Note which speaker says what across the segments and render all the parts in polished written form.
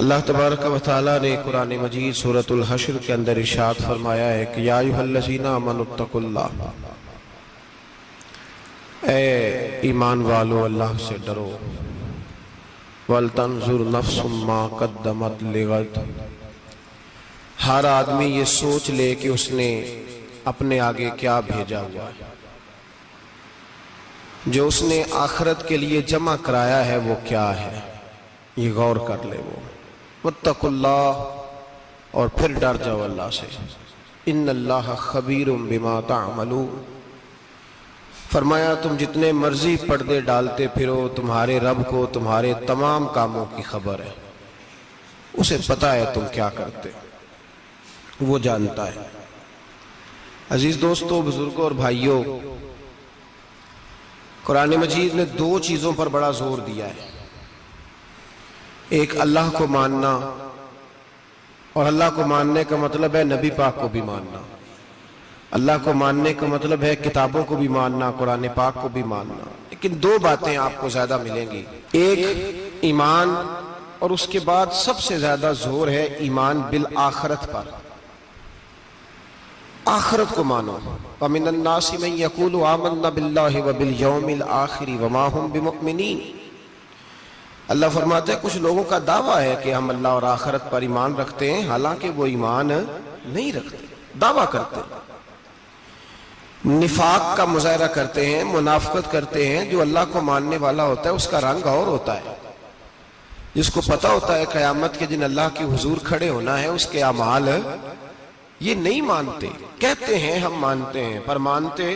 Speaker 1: اللہ تبارک و تعالیٰ نے قرآن مجید سورۃ الحشر کے اندر ارشاد فرمایا ہے کہ یا ایھا الذین آمنوا اتقوا اللہ، اے ایمان والو اللہ سے ڈرو، وَلْتَنْظُرْ نَفْسٌ مَا قَدَّمَتْ لِغَدٍ، ہر آدمی یہ سوچ لے کہ اس نے اپنے آگے کیا بھیجا ہوا ہے، جو اس نے آخرت کے لیے جمع کرایا ہے وہ کیا ہے، یہ غور کر لے وہ۔ وَاتَّقُوا اللَّهَ، اور پھر ڈر جاؤ اللہ سے، إِنَّ اللَّهَ خَبِيرٌ بِمَا تَعْمَلُونَ، فرمایا تم جتنے مرضی پردے ڈالتے پھرو، تمہارے رب کو تمہارے تمام کاموں کی خبر ہے، اسے پتہ ہے تم کیا کرتے، وہ جانتا ہے۔ عزیز دوستو، بزرگوں اور بھائیوں، قرآن مجید نے دو چیزوں پر بڑا زور دیا ہے، ایک اللہ کو ماننا، اور اللہ کو ماننے کا مطلب ہے نبی پاک کو بھی ماننا، اللہ کو ماننے کا مطلب ہے کتابوں کو بھی ماننا، قرآن پاک کو بھی ماننا۔ لیکن دو باتیں آپ کو زیادہ ملیں گی، ایک ایمان، اور اس کے بعد سب سے زیادہ زور ہے ایمان بالآخرت پر، آخرت کو مانو۔ وَمِنَ النَّاسِ مَن يَقُولُ آمَنَّا بِاللَّهِ وَبِالْيَوْمِ الْآخِرِ وَمَا هُمْ بِمُؤْمِنِينَ، اللہ فرماتے ہیں کچھ لوگوں کا دعویٰ ہے کہ ہم اللہ اور آخرت پر ایمان رکھتے ہیں، حالانکہ وہ ایمان نہیں رکھتے، دعویٰ کرتے ہیں، نفاق کا مظاہرہ کرتے ہیں، منافقت کرتے ہیں۔ جو اللہ کو ماننے والا ہوتا ہے اس کا رنگ اور ہوتا ہے، جس کو پتہ ہوتا ہے قیامت کے دن اللہ کے حضور کھڑے ہونا ہے، اس کے اعمال یہ نہیں مانتے، کہتے ہیں ہم مانتے ہیں، پر مانتے،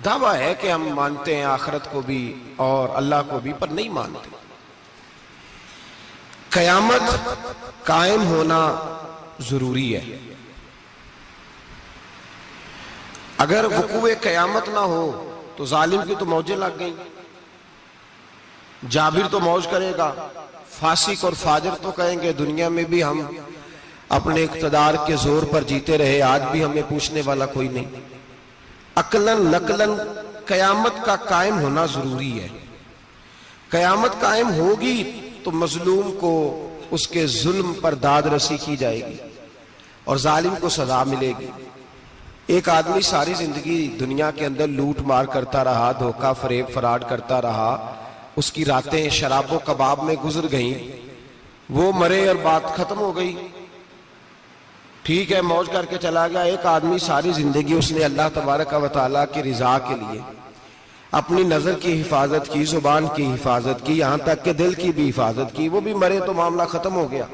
Speaker 1: دعویٰ ہے کہ ہم مانتے ہیں آخرت کو بھی اور اللہ کو بھی، پر نہیں مانتے۔ قیامت قائم ہونا ضروری ہے، اگر وقوع قیامت نہ ہو تو ظالم کی تو موجیں لگ گئیں، جابر تو موج کرے گا، فاسق اور فاجر تو کہیں گے دنیا میں بھی ہم اپنے اقتدار کے زور پر جیتے رہے، آج بھی ہمیں پوچھنے والا کوئی نہیں۔ عقلاً نقلاً قیامت کا قائم ہونا ضروری ہے، قیامت قائم ہوگی تو مظلوم کو اس کے ظلم پر داد رسی کی جائے گی اور ظالم کو سزا ملے گی۔ ایک آدمی ساری زندگی دنیا کے اندر لوٹ مار کرتا رہا، دھوکہ فریب فراڈ کرتا رہا، اس کی راتیں شراب و کباب میں گزر گئیں، وہ مرے اور بات ختم ہو گئی، ٹھیک ہے موج کر کے چلا گیا۔ ایک آدمی ساری زندگی اس نے اللہ تبارک و تعالیٰ کی رضا کے لیے اپنی نظر کی حفاظت کی، زبان کی حفاظت کی، یہاں تک کہ دل کی بھی حفاظت کی، وہ بھی مرے تو معاملہ ختم ہو گیا۔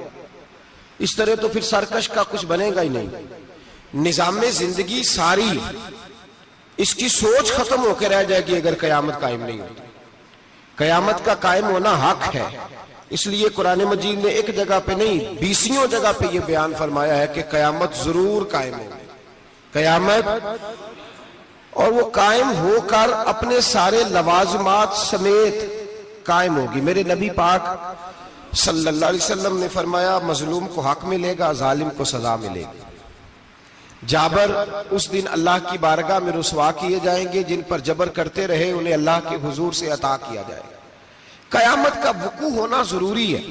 Speaker 1: اس طرح تو پھر سرکش کا کچھ بنے گا ہی نہیں، نظام زندگی ساری اس کی سوچ ختم ہو کے رہ جائے گی اگر قیامت قائم نہیں ہوتی۔ قیامت کا قائم ہونا حق ہے، اس لیے قرآن مجید نے ایک جگہ پہ نہیں 20 جگہ پہ یہ بیان فرمایا ہے کہ قیامت ضرور قائم ہوگی، قیامت، اور وہ قائم ہو کر اپنے سارے لوازمات سمیت قائم ہوگی۔ میرے نبی پاک صلی اللہ علیہ وسلم نے فرمایا مظلوم کو حق ملے گا، ظالم کو سزا ملے گی۔ جابر اس دن اللہ کی بارگاہ میں رسوا کیے جائیں گے، جن پر جبر کرتے رہے انہیں اللہ کے حضور سے عطا کیا جائے گا۔ قیامت کا وقوع ہونا ضروری ہے،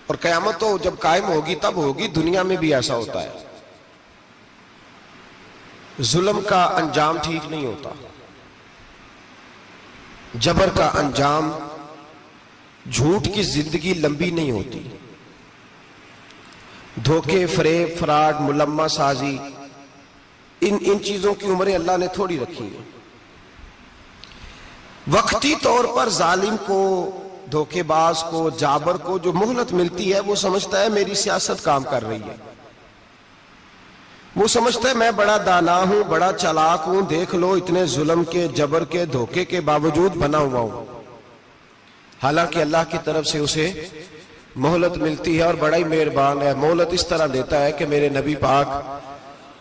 Speaker 1: اور قیامت تو جب قائم ہوگی تب ہوگی، دنیا میں بھی ایسا ہوتا ہے، ظلم کا انجام ٹھیک نہیں ہوتا، جبر کا انجام، جھوٹ کی زندگی لمبی نہیں ہوتی، دھوکے فریب فراڈ ملمہ سازی، ان چیزوں کی عمریں اللہ نے تھوڑی رکھی ہیں۔ وقتی طور پر ظالم کو، دھوکے باز کو، جابر کو جو مہلت ملتی ہے وہ سمجھتا ہے میری سیاست کام کر رہی ہے، وہ سمجھتا ہے میں بڑا دانا ہوں، بڑا چالاک ہوں، دیکھ لو اتنے ظلم کے، جبر کے، دھوکے کے باوجود بنا ہوا ہوں، حالانکہ اللہ کی طرف سے اسے مہلت ملتی ہے اور بڑا ہی مہربان ہے۔ مہلت اس طرح دیتا ہے کہ میرے نبی پاک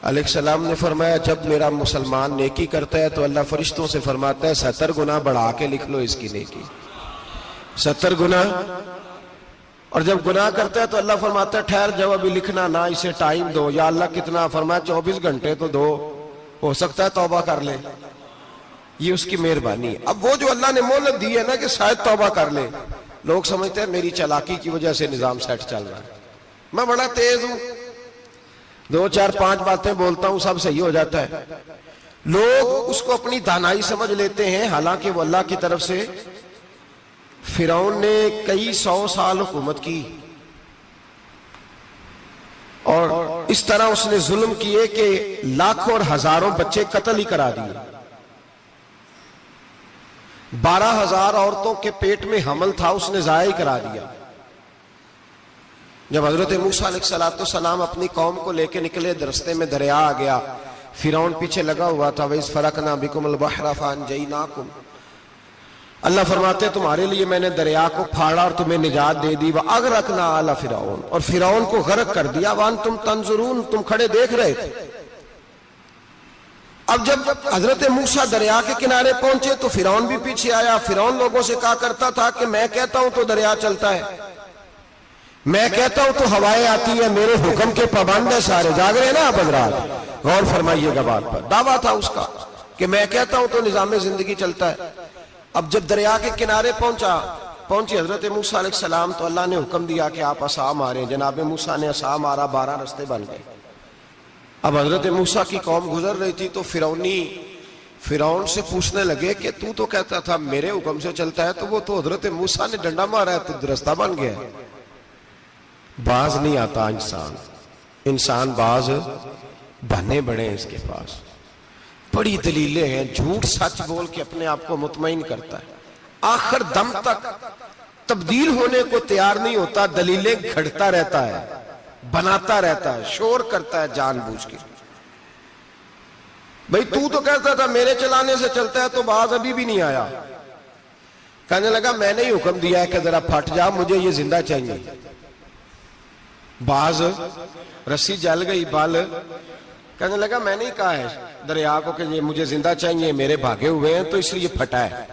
Speaker 1: علیہ السلام نے فرمایا جب میرا مسلمان نیکی کرتا ہے تو اللہ فرشتوں سے فرماتا ہے 70 گنا بڑھا کے لکھ لو اس کی نیکی، 70 گنا، اور جب گناہ کرتا ہے تو اللہ فرماتا ہے ٹھہر جاؤ ابھی لکھنا نہ، اسے ٹائم دو۔ یا اللہ کتنا؟ فرمایا 24 گھنٹے تو دو، ہو سکتا ہے توبہ کر لے، یہ اس کی مہربانی ہے۔ اب وہ جو اللہ نے مہلت دی ہے نا کہ شاید توبہ کر لے، لوگ سمجھتے ہیں میری چالاکی کی وجہ سے نظام سیٹ چل رہا ہے، میں بڑا تیز ہوں، 2 4 5 باتیں بولتا ہوں سب صحیح ہو جاتا ہے۔ لوگ اس کو اپنی دانائی سمجھ لیتے ہیں، حالانکہ وہ اللہ کی طرف سے۔ فرعون نے کئی 100 سال حکومت کی اور اس طرح اس نے ظلم کیے کہ لاکھوں اور ہزاروں بچے قتل ہی کرا دیے۔ 12,000 عورتوں کے پیٹ میں حمل تھا، اس نے ضائع کرا دیا۔ جب حضرت موسیٰ علیہ السلام اپنی قوم کو لے کے نکلے، رستے میں دریا آ گیا، فرعون پیچھے لگا ہوا تھا۔ وَإِذْ فَرَقْنَا بِكُمُ الْبَحْرَ فَأَنْجَيْنَاكُمْ، اللہ فرماتے ہیں تمہارے لیے میں نے دریا کو پھاڑا اور تمہیں نجات دے دی۔ وَأَغْرَقْنَا آلَ فِرْعَوْنَ، اور فرعون کو غرق کر دیا۔ وَأَنْتُمْ تَنْظُرُونَ، تم کھڑے دیکھ رہے تھے۔ اب جب حضرت موسیٰ دریا کے کنارے پہنچے تو فرعون بھی پیچھے آیا۔ فرعون لوگوں سے کہا کرتا تھا کہ میں کہتا ہوں تو دریا چلتا ہے، میں کہتا ہوں تو ہوائیں آتی ہیں، میرے حکم کے پابند ہیں سارے۔ جاگ رہے ہیں نا آپ حضرات، غور فرمائیے گا بات پر۔ دعویٰ تھا اس کا کہ میں کہتا ہوں تو نظام زندگی چلتا ہے۔ اب جب دریا کے کنارے پہنچی حضرت موسیٰ علیہ السلام تو اللہ نے حکم دیا کہ آپ عصا ماریں۔ جناب موسیٰ نے عصا مارا، 12 رستے بن گئے۔ اب حضرت موسیٰ کی قوم گزر رہی تھی تو فرعون سے پوچھنے لگے کہ تو کہتا تھا میرے حکم سے چلتا ہے، تو وہ تو حضرت موسیٰ نے ڈنڈا مارا ہے تو رستہ بن گیا ہے۔ باز نہیں آتا انسان باز بنے بڑے ہیں اس کے پاس، بڑی دلیلیں ہیں، جھوٹ سچ بول کے اپنے آپ کو مطمئن کرتا ہے، آخر دم تک تبدیل ہونے کو تیار نہیں ہوتا، دلیلیں گھڑتا رہتا ہے، بناتا رہتا ہے، شور کرتا ہے جان بوجھ کے۔ بھئی تو کہتا تھا میرے چلانے سے چلتا ہے، تو باز ابھی بھی نہیں آیا۔ کہنے لگا میں نے ہی حکم دیا ہے کہ ذرا پھٹ جا، مجھے یہ زندہ چاہیے۔ باز رسی جل گئی، بال کہنے لگا میں نہیں کہا ہے دریا کو کہ یہ مجھے زندہ چاہیے، میرے بھاگے ہوئے ہیں تو اس لیے پھٹا ہے،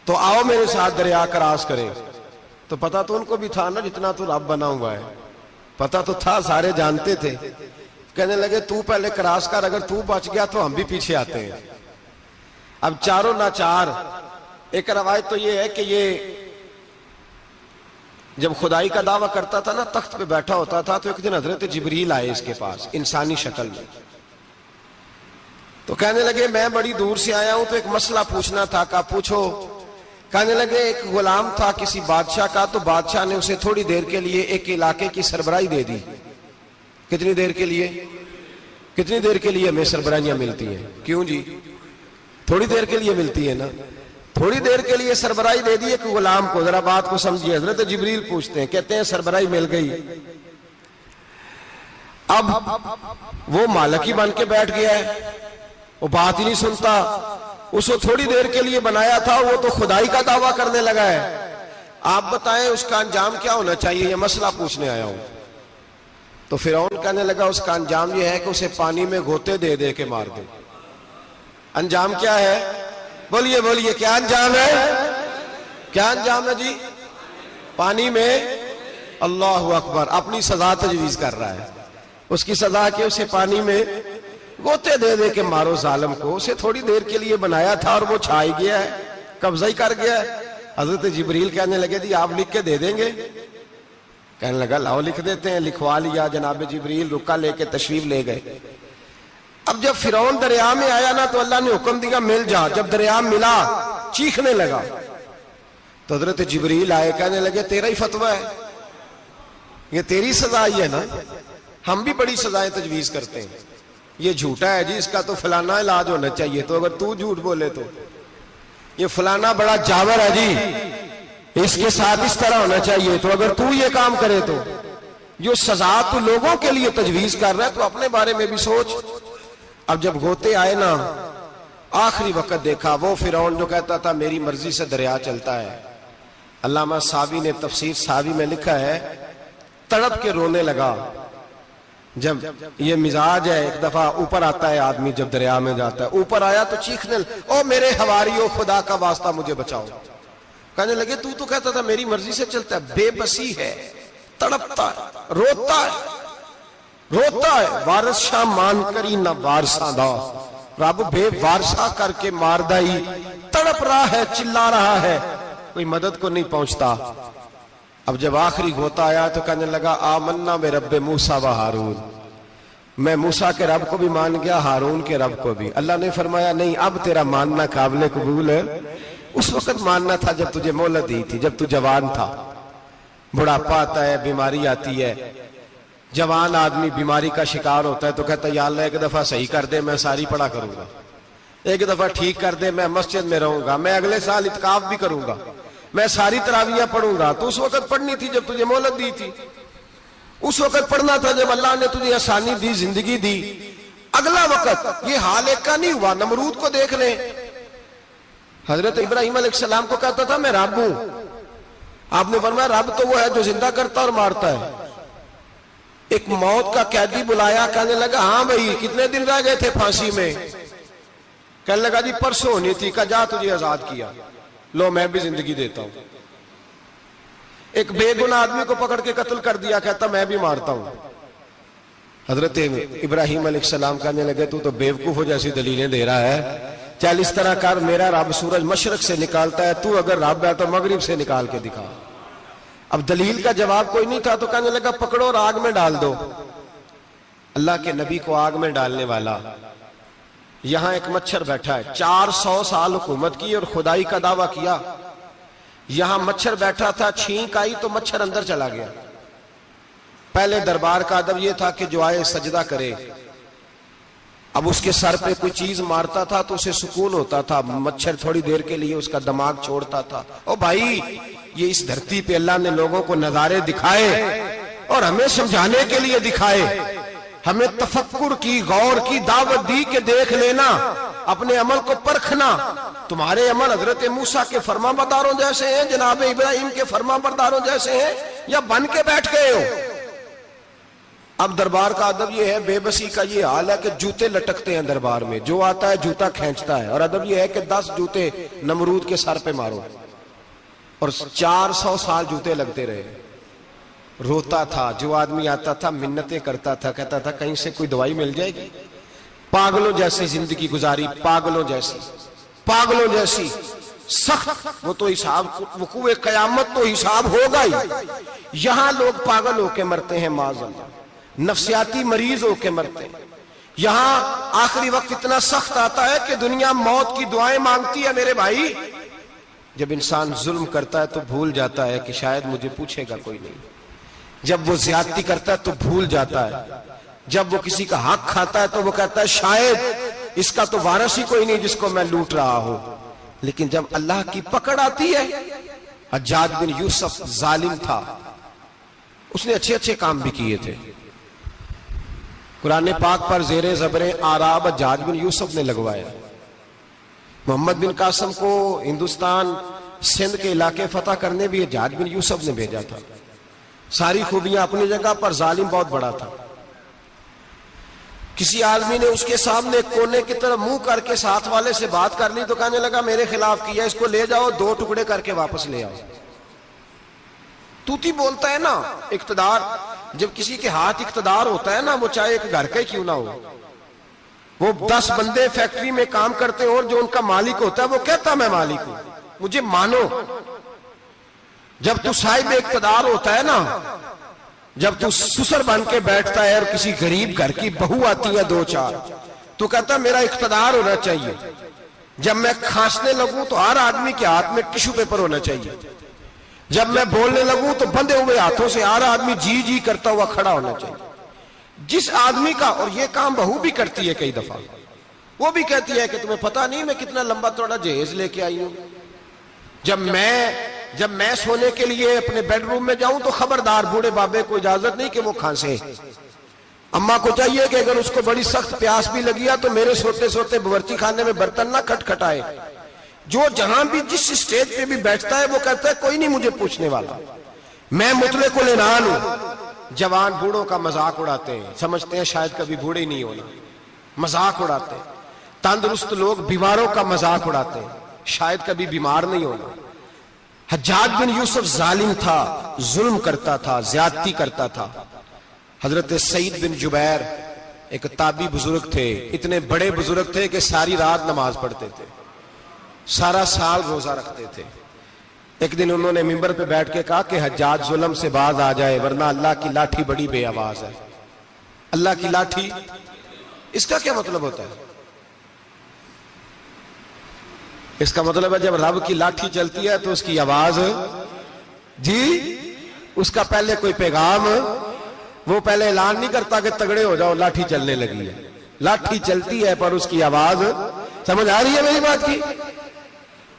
Speaker 1: تو آؤ میرے ساتھ دریا کراس کرے۔ تو پتا تو ان کو بھی تھا نا، جتنا تو رب بنا ہوا ہے پتا تو تھا، سارے جانتے تھے۔ کہنے لگے تو پہلے کراس کر، اگر تو بچ گیا تو ہم بھی پیچھے آتے ہیں۔ اب چاروں ناچار۔ ایک روایت تو یہ ہے کہ یہ جب خدائی کا دعویٰ کرتا تھا نا، تخت پہ بیٹھا ہوتا تھا، تو ایک دن حضرت جبریل آئے اس کے پاس انسانی شکل میں، تو کہنے لگے میں بڑی دور سے آیا ہوں تو ایک مسئلہ پوچھنا تھا۔ کہا پوچھو۔ کہنے لگے ایک غلام تھا کسی بادشاہ کا، تو بادشاہ نے اسے تھوڑی دیر کے لیے ایک علاقے کی سربراہی دے دی۔ کتنی دیر کے لیے ہمیں سربراہیاں ملتی ہیں؟ کیوں جی؟ تھوڑی دیر کے لیے ملتی ہے نا، تھوڑی دیر کے لیے سربراہی دے دی ایک غلام کو۔ ذرا بات کو سمجھیے، حضرت جبریل پوچھتے ہیں، کہتے ہیں سربراہی مل گئی۔ اب وہ مالک ہی بن کے بیٹھ گیا ہے، وہ بات ہی نہیں سنتا، اس کو تھوڑی دیر کے لیے بنایا تھا، وہ تو خدائی کا دعویٰ کرنے لگا ہے۔ آپ بتائیں اس کا انجام کیا ہونا چاہیے؟ یہ مسئلہ پوچھنے آیا ہوں۔ تو فرعون کہنے لگا اس کا انجام یہ ہے کہ اسے پانی میں گھوتے دے دے کے مار دے۔ انجام کیا ہے؟ بولیے کیا انجام ہے؟ کیا انجام ہے جی؟ پانی میں، اللہ اکبر، اپنی سزا تجویز کر رہا ہے۔ اس کی سزا کہ اسے پانی میں گوتے دے دے کے مارو ظالم کو۔ اسے تھوڑی دیر کے لیے بنایا تھا اور وہ چھائی گیا ہے، قبضہ ہی کر گیا ہے۔ حضرت جبریل کہنے لگے جی آپ لکھ کے دے دیں گے؟ کہنے لگا لاؤ لکھ دیتے ہیں۔ لکھوا لیا، جناب جبریل رکا لے کے تشریف لے گئے۔ اب جب فرعون دریا میں آیا نا تو اللہ نے حکم دیا مل جا۔ جب دریا ملا چیخنے لگا تو حضرت جبریل آئے، کہنے لگے تیرا ہی فتویٰ ہے، یہ تیری سزا ہی ہے نا، ہم بھی بڑی سزائیں تجویز کرتے ہیں، یہ جھوٹا ہے جی، اس کا تو فلانا علاج ہونا چاہیے، تو اگر تو جھوٹ بولے تو یہ فلانا بڑا جاور ہے جی، اس کے ساتھ اس طرح ہونا چاہیے، تو اگر تو یہ کام کرے تو جو سزا تو لوگوں کے لیے تجویز کر رہا ہے تو اپنے بارے میں بھی سوچ۔ اب جب گوتے آئے نا، آخری وقت دیکھا وہ فرعون جو کہتا تھا میری مرضی سے دریا چلتا ہے، علامہ ساوی نے تفسیر ساوی میں لکھا ہے تڑپ کے رونے لگا۔ جب یہ مزاج ہے، ایک دفعہ اوپر آتا ہے آدمی جب دریا میں جاتا ہے، اوپر آیا تو چیخنے او میرے حواریو خدا کا واسطہ مجھے بچاؤ۔ کہنے لگے تو کہتا تھا میری مرضی سے چلتا ہے، بے بسی ہے، تڑپتا ہے، روتا ہے، وارث شاہ مان کری نہ وارثاں دا، رب بے وارثہ کر کے مار دائی، تڑپ رہا ہے، چلا رہا ہے، کوئی مدد کو نہیں پہنچتا. اب جب آخری غوطہ آیا تو کہنے لگا آمنا میں رب موسیٰ و ہارون، میں موسیٰ کے رب کو بھی مان گیا، ہارون کے رب کو بھی. اللہ نے فرمایا نہیں، اب تیرا ماننا قابل قبول ہے. اس وقت ماننا تھا جب تجھے مہلت دی تھی، جب تو جوان تھا. بڑھاپا آتا ہے، بیماری آتی ہے، جوان آدمی بیماری کا شکار ہوتا ہے تو کہتا ہے یا اللہ ایک دفعہ صحیح کر دے، میں ساری پڑھا کروں گا. ایک دفعہ ٹھیک کر دے، میں مسجد میں رہوں گا، میں اگلے سال اعتکاف بھی کروں گا، میں ساری تراویحیں پڑھوں گا. تو اس وقت پڑھنی تھی جب تجھے مہلت دی تھی. اس وقت پڑھنا تھا جب اللہ نے تجھے آسانی دی، زندگی دی. اگلا وقت یہ حال ایک کا نہیں ہوا. نمرود کو دیکھ لیں، حضرت ابراہیم علیہ السلام کو کہتا تھا میں رب ہوں. آپ نے فرمایا رب تو وہ ہے جو زندہ کرتا اور مارتا ہے. ایک موت کا قیدی بلایا، کہنے لگا ہاں بھائی کتنے دن رہ گئے تھے پھانسی میں؟ کہنے لگا جی پرسوں ہونی تھی. کہا جا تجھے آزاد کیا، لو میں بھی زندگی دیتا ہوں. ایک بے گناہ آدمی کو پکڑ کے قتل کر دیا، کہتا میں بھی مارتا ہوں. حضرت ابراہیم علیہ السلام کہنے لگے تو بیوقوفوں جیسی دلیلیں دے رہا ہے. چل اس طرح کر، میرا رب سورج مشرق سے نکالتا ہے، تو اگر رب ہے تو مغرب سے نکال کے دکھا. اب دلیل کا جواب کوئی نہیں تھا تو کہنے لگا پکڑو اور آگ میں ڈال دو. اللہ کے نبی کو آگ میں ڈالنے والا. یہاں ایک مچھر بیٹھا ہے، 400 سال حکومت کی اور خدائی کا دعویٰ کیا. یہاں مچھر بیٹھا تھا، چھینک آئی تو مچھر اندر چلا گیا. پہلے دربار کا ادب یہ تھا کہ جو آئے سجدہ کرے. اب اس کے سر پہ کوئی چیز مارتا تھا تو اسے سکون ہوتا تھا. مچھر تھوڑی دیر کے لیے اس کا دماغ چھوڑتا تھا. او بھائی یہ اس دھرتی پہ اللہ نے لوگوں کو نظارے دکھائے اور ہمیں سمجھانے کے لیے دکھائے. ہمیں تفکر کی، غور کی دعوت دی کہ دیکھ لینا، اپنے عمل کو پرکھنا. تمہارے عمل حضرت موسیٰ کے فرما برداروں جیسے ہیں، جناب ابراہیم کے فرما برداروں جیسے ہیں، یا بن کے بیٹھ گئے ہو؟ اب دربار کا ادب یہ ہے، بے بسی کا یہ حال ہے کہ جوتے لٹکتے ہیں دربار میں. جو آتا ہے جوتا کھینچتا ہے. اور ادب یہ ہے کہ 10 جوتے نمرود کے سر پہ مارو. اور 400 سال جوتے لگتے رہے. روتا تھا، جو آدمی آتا تھا منتیں کرتا تھا، کہتا تھا کہیں سے کوئی دوائی مل جائے گی. پاگلوں جیسی زندگی گزاری، پاگلوں جیسی سخت. وہ تو حساب، وقوع قیامت تو حساب ہوگا ہی. یہاں لوگ پاگل ہو کے مرتے ہیں، معاذ اللہ، نفسیاتی مریض ہو کے مرتے ہیں. یہاں آخری وقت اتنا سخت آتا ہے کہ دنیا موت کی دعائیں مانگتی ہے. میرے بھائی جب انسان ظلم کرتا ہے تو بھول جاتا ہے کہ شاید مجھے پوچھے گا کوئی نہیں. جب وہ زیادتی کرتا ہے تو بھول جاتا ہے. جب وہ کسی کا حق کھاتا ہے تو وہ کہتا ہے شاید اس کا تو وارث ہی کوئی نہیں جس کو میں لوٹ رہا ہوں. لیکن جب اللہ کی پکڑ آتی ہے، حجاج بن یوسف ظالم تھا، اس نے اچھے کام بھی کیے تھے. قرآن پاک پر زیر زبریں آراب حجاج بن یوسف نے لگوایا. محمد بن قاسم کو ہندوستان سندھ کے علاقے فتح کرنے بھی حجاج بن یوسف نے بھیجا تھا. ساری خوبیاں اپنی جگہ پر، ظالم بہت بڑا تھا. کسی آدمی نے اس کے سامنے کونے کی طرف منہ کر کے ساتھ والے سے بات کر لی تو کہنے لگا میرے خلاف کیا، اس کو لے جاؤ، 2 ٹکڑے کر کے واپس لے آؤ. توتی بولتا ہے نا اقتدار. جب کسی کے ہاتھ اقتدار ہوتا ہے نا، وہ چاہے ایک گھر کا ہی کیوں نہ ہو، وہ 10 بندے فیکٹری میں کام کرتے ہیں اور جو ان کا مالک ہوتا ہے وہ کہتا میں مالک ہوں، مجھے مانو. جب تو صاحب اقتدار ہوتا ہے نا، جب تو سسر بن کے بیٹھتا ہے اور کسی غریب گھر کی بہو آتی ہے 2-4 تو کہتا میرا اقتدار ہونا چاہیے. جب میں کھانسنے لگوں تو ہر آدمی کے ہاتھ میں ٹشو پیپر ہونا چاہیے. جب میں بولنے لگوں تو بندھے ہوئے ہاتھوں سے ہر آدمی جی کرتا ہوا کھڑا ہونا چاہیے. جس آدمی کا، اور یہ کام بہو بھی کرتی ہے کئی دفعہ، وہ بھی کہتی ہے کہ تمہیں پتہ نہیں میں کتنا لمبا چوڑا جہیز لے کے آئی ہوں. جب میں سونے کے لیے اپنے بیڈ روم میں جاؤں تو خبردار بوڑھے بابے کو اجازت نہیں کہ وہ کھانسے. اماں کو چاہیے کہ اگر اس کو بڑی سخت پیاس بھی لگی ہے تو میرے سوتے باورچی خانے میں برتن نہ کھٹکھٹائے. جو جہاں بھی جس اسٹیج پہ بھی بیٹھتا ہے وہ کہتا ہے کوئی نہیں مجھے پوچھنے والا، میں مطلق العنان ہوں. جوان بوڑھوں کا مذاق اڑاتے ہیں، سمجھتے ہیں شاید کبھی بوڑھے نہیں ہونا، مذاق اڑاتے ہیں. تندرست لوگ بیماروں کا مذاق اڑاتے ہیں، شاید کبھی بیمار نہیں ہونا. حجاج بن یوسف ظالم تھا، ظلم کرتا تھا، زیادتی کرتا تھا. حضرت سعید بن جبیر ایک تابعی بزرگ تھے، اتنے بڑے بزرگ تھے کہ ساری رات نماز پڑھتے تھے، سارا سال روزہ رکھتے تھے. ایک دن انہوں نے منبر پہ بیٹھ کے کہا کہ حجاج ظلم سے باز آ جائے ورنہ اللہ کی لاٹھی بڑی بے آواز ہے. اللہ کی لاٹھی، اس کا کیا مطلب ہوتا ہے؟ اس کا مطلب ہے جب رب کی لاٹھی چلتی ہے تو اس کی آواز، جی اس کا پہلے کوئی پیغام، وہ پہلے اعلان نہیں کرتا کہ تگڑے ہو جاؤ لاٹھی چلنے لگی ہے. لاٹھی چلتی ہے پر اس کی آواز، سمجھ آ رہی ہے میری بات کی؟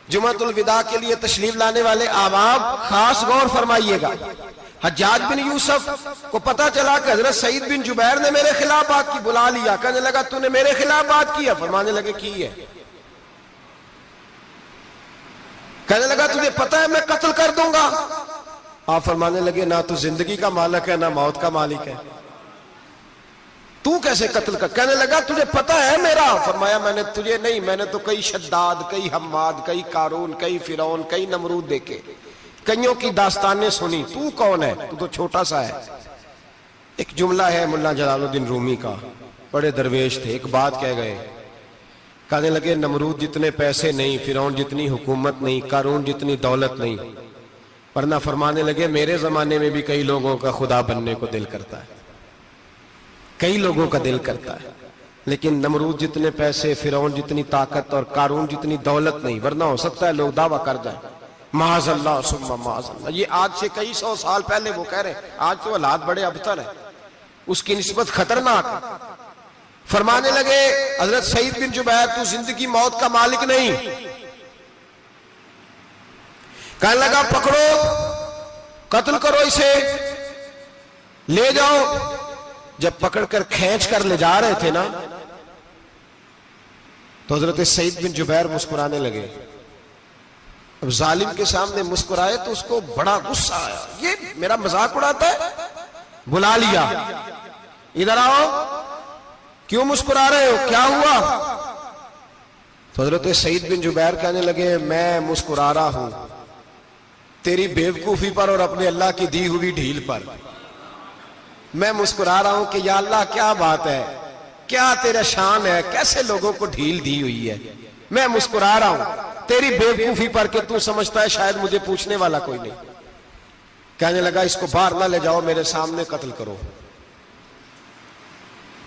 Speaker 1: جمعۃ الوداع کے لیے تشریف لانے والے احباب خاص غور فرمائیے گا. حجاج بن یوسف کو پتا چلا کہ حضرت سعید بن جبیر نے میرے خلاف بات کی، بلا لیا. کہنے لگا تو نے میرے خلاف بات کی ہے؟ فرمانے لگے کی ہے. کہنے لگا تجھے پتا ہے میں قتل کر دوں گا؟ آپ فرمانے لگے نہ تو زندگی کا مالک ہے نہ موت کا مالک ہے، تو کیسے قتل کر؟ کہنے لگا تجھے پتا ہے میرا؟ فرمایا میں نے تجھے نہیں، میں نے تو کئی شداد، کئی حماد، کئی قارون، کئی فرعون، کئی نمرود دیکھے، کئیوں کی داستانیں سنی. تو کون ہے؟ تو تو چھوٹا سا ہے. ایک جملہ ہے مولانا جلال الدین رومی کا، بڑے درویش تھے، ایک بات کہہ گئے. کہنے لگے نمرود جتنے پیسے نہیں، فرعون جتنی حکومت نہیں، قارون جتنی دولت نہیں، ورنہ فرمانے لگے میرے زمانے میں بھی کئی لوگوں کا خدا بننے کو دل کرتا ہے، کئی لوگوں کا دل کرتا ہے، لیکن نمرود جتنے پیسے، فرعون جتنی طاقت اور قارون جتنی دولت نہیں، ورنہ ہو سکتا ہے لوگ دعویٰ کر جائیں معاذ اللہ ثم معاذ اللہ. یہ آج سے کئی سو سال پہلے وہ کہہ رہے ہیں، آج تو حالات بڑے ابتر ہیں، اس کی نسبت خطرناک. فرمانے لگے حضرت سعید بن جبیر تو زندگی موت کا مالک نہیں. کہنے لگا پکڑو، قتل کرو اسے، لے جاؤ. جب پکڑ کر کھینچ کر لے جا رہے تھے نا تو حضرت سعید بن جبیر مسکرانے لگے. اب ظالم کے سامنے مسکرائے تو اس کو بڑا غصہ آیا، یہ میرا مذاق اڑاتا ہے. بلا لیا، ادھر آؤ، کیوں مسکرا رہے ہو، کیا ہوا؟ تو حضرت سعید بن جبیر کہنے لگے میں مسکرا رہا ہوں تیری بیوقوفی پر اور اپنے اللہ کی دی ہوئی ڈھیل پر. میں مسکرا رہا ہوں کہ یا اللہ کیا بات ہے، کیا تیرا شان ہے، کیسے لوگوں کو ڈھیل دی ہوئی ہے. میں مسکرا رہا ہوں تیری بیوقوفی پر کہ تو سمجھتا ہے شاید مجھے پوچھنے والا کوئی نہیں. کہنے لگا اس کو باہر نہ لے جاؤ، میرے سامنے قتل کرو.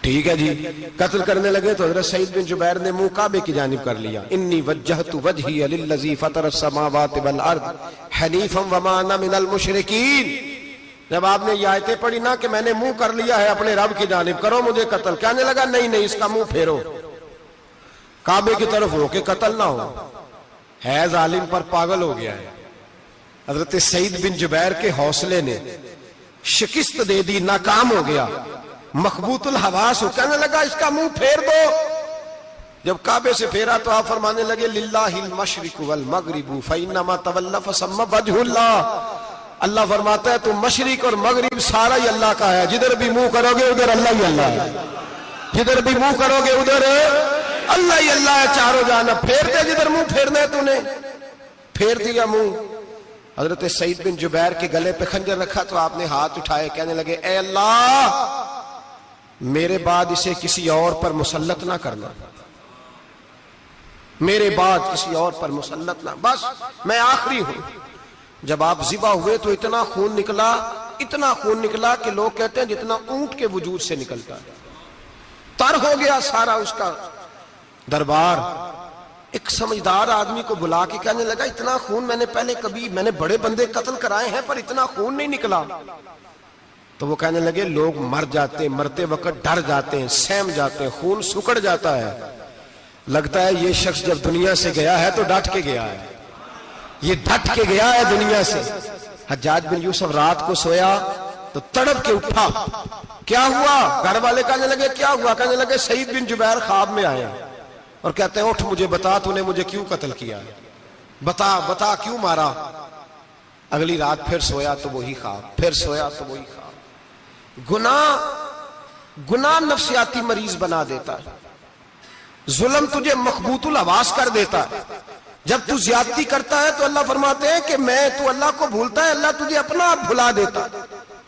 Speaker 1: ٹھیک ہے جی. قتل کرنے لگے تو حضرت سعید بن جبیر نے منہ کعبے کی جانب کر لیا. انی وجہت وجہی للذی فطر السماوات والارض حنیفا وما انا من المشرکین. جب آپ نے یہ آیتیں پڑھی نا کہ میں نے منہ کر لیا ہے اپنے رب کی جانب، کرو مجھے قتل. کہنے لگا نہیں نہیں، اس کا منہ پھیرو، کعبے کی طرف ہو کے قتل نہ ہو. ہے ظالم پر پاگل ہو گیا ہے. حضرت سعید بن جبیر کے حوصلے نے شکست دے دی، ناکام ہو گیا، مخبوط الحواس ہو. کہنے لگا اس کا منہ پھیر دو. جب کعبے سے پھیرا تو آپ فرمانے لگے للہ المشرق والمغرب فانما تولى فثم وجه اللہ. اللہ فرماتا ہے تو مشرق اور مغرب سارا ہی اللہ کا ہے، جدھر بھی منہ کرو گے ادھر اللہ ہی اللہ ہے، جدھر بھی منہ کرو گے ادھر اللہ ہی اللہ ہے چاروں جانب. پھیر دے جدھر منہ پھیرنا ہے، تو نے پھیر دیا منہ. حضرت سعید بن جبیر کے گلے پہ خنجر رکھا تو آپ نے ہاتھ اٹھائے، کہنے لگے اے اللہ میرے بعد اسے کسی اور پر مسلط نہ کرنا، میرے بعد کسی اور پر مسلط نہ، بس میں آخری ہوں. جب آپ ذبح ہوئے تو اتنا خون نکلا کہ لوگ کہتے ہیں جتنا اونٹ کے وجود سے نکلتا ہے. تر ہو گیا سارا اس کا دربار. ایک سمجھدار آدمی کو بلا کے کہنے لگا اتنا خون میں نے بڑے بندے قتل کرائے ہیں پر اتنا خون نہیں نکلا. تو وہ کہنے لگے لوگ مر جاتے، مرتے وقت ڈر جاتے ہیں، سہم جاتے ہیں، خون سکڑ جاتا ہے. لگتا ہے یہ شخص جب دنیا سے گیا ہے تو ڈٹ کے گیا ہے، یہ ڈٹ کے گیا ہے دنیا سے. حجاج بن یوسف رات کو سویا تو تڑپ کے اٹھا. کیا ہوا؟ گھر والے کہنے لگے کیا ہوا؟ کہنے لگے سعید بن جبیر خواب میں آیا اور کہتے ہیں اٹھ مجھے بتا تو نے مجھے کیوں قتل کیا، بتا کیوں مارا. اگلی رات پھر سویا تو وہی خواب، پھر سویا تو وہی خواب. گناہ نفسیاتی مریض بنا دیتا ہے، ظلم تجھے مخبوط الحواس کر دیتا ہے. جب تو زیادتی کرتا ہے تو اللہ فرماتے ہیں کہ تو اللہ کو بھولتا ہے، اللہ تجھے اپنا آپ بھلا دیتا ہے.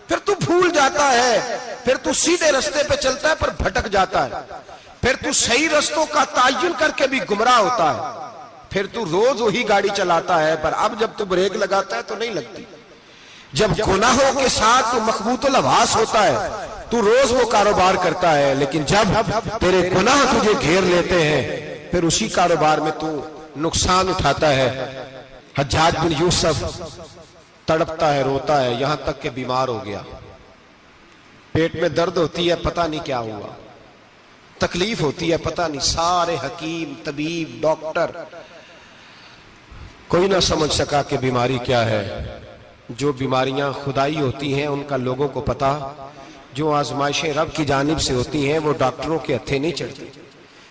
Speaker 1: پھر تو بھول جاتا ہے، پھر تو سیدھے رستے پہ چلتا ہے پر بھٹک جاتا ہے، پھر تو صحیح رستوں کا تعین کر کے بھی گمراہ ہوتا ہے. پھر تو روز وہی گاڑی چلاتا ہے، پر اب جب تو بریک لگاتا ہے تو نہیں لگتی۔ جب گناہوں کے ساتھ تو مخبوط الحواس ہوتا ہے تو روز وہ کاروبار کرتا ہے، لیکن جب تیرے گناہ تجھے گھیر لیتے ہیں پھر اسی کاروبار میں تو نقصان اٹھاتا ہے۔ حجاج بن یوسف تڑپتا ہے، روتا ہے، یہاں تک کہ بیمار ہو گیا، پیٹ میں درد ہوتی ہے، پتہ نہیں کیا ہوا، تکلیف ہوتی ہے، پتہ نہیں، سارے حکیم، طبیب، ڈاکٹر، کوئی نہ سمجھ سکا کہ بیماری کیا ہے۔ جو بیماریاں خدائی ہوتی ہیں ان کا لوگوں کو پتا، جو آزمائشیں رب کی جانب سے ہوتی ہیں وہ ڈاکٹروں کے ہتھے نہیں چڑھتی،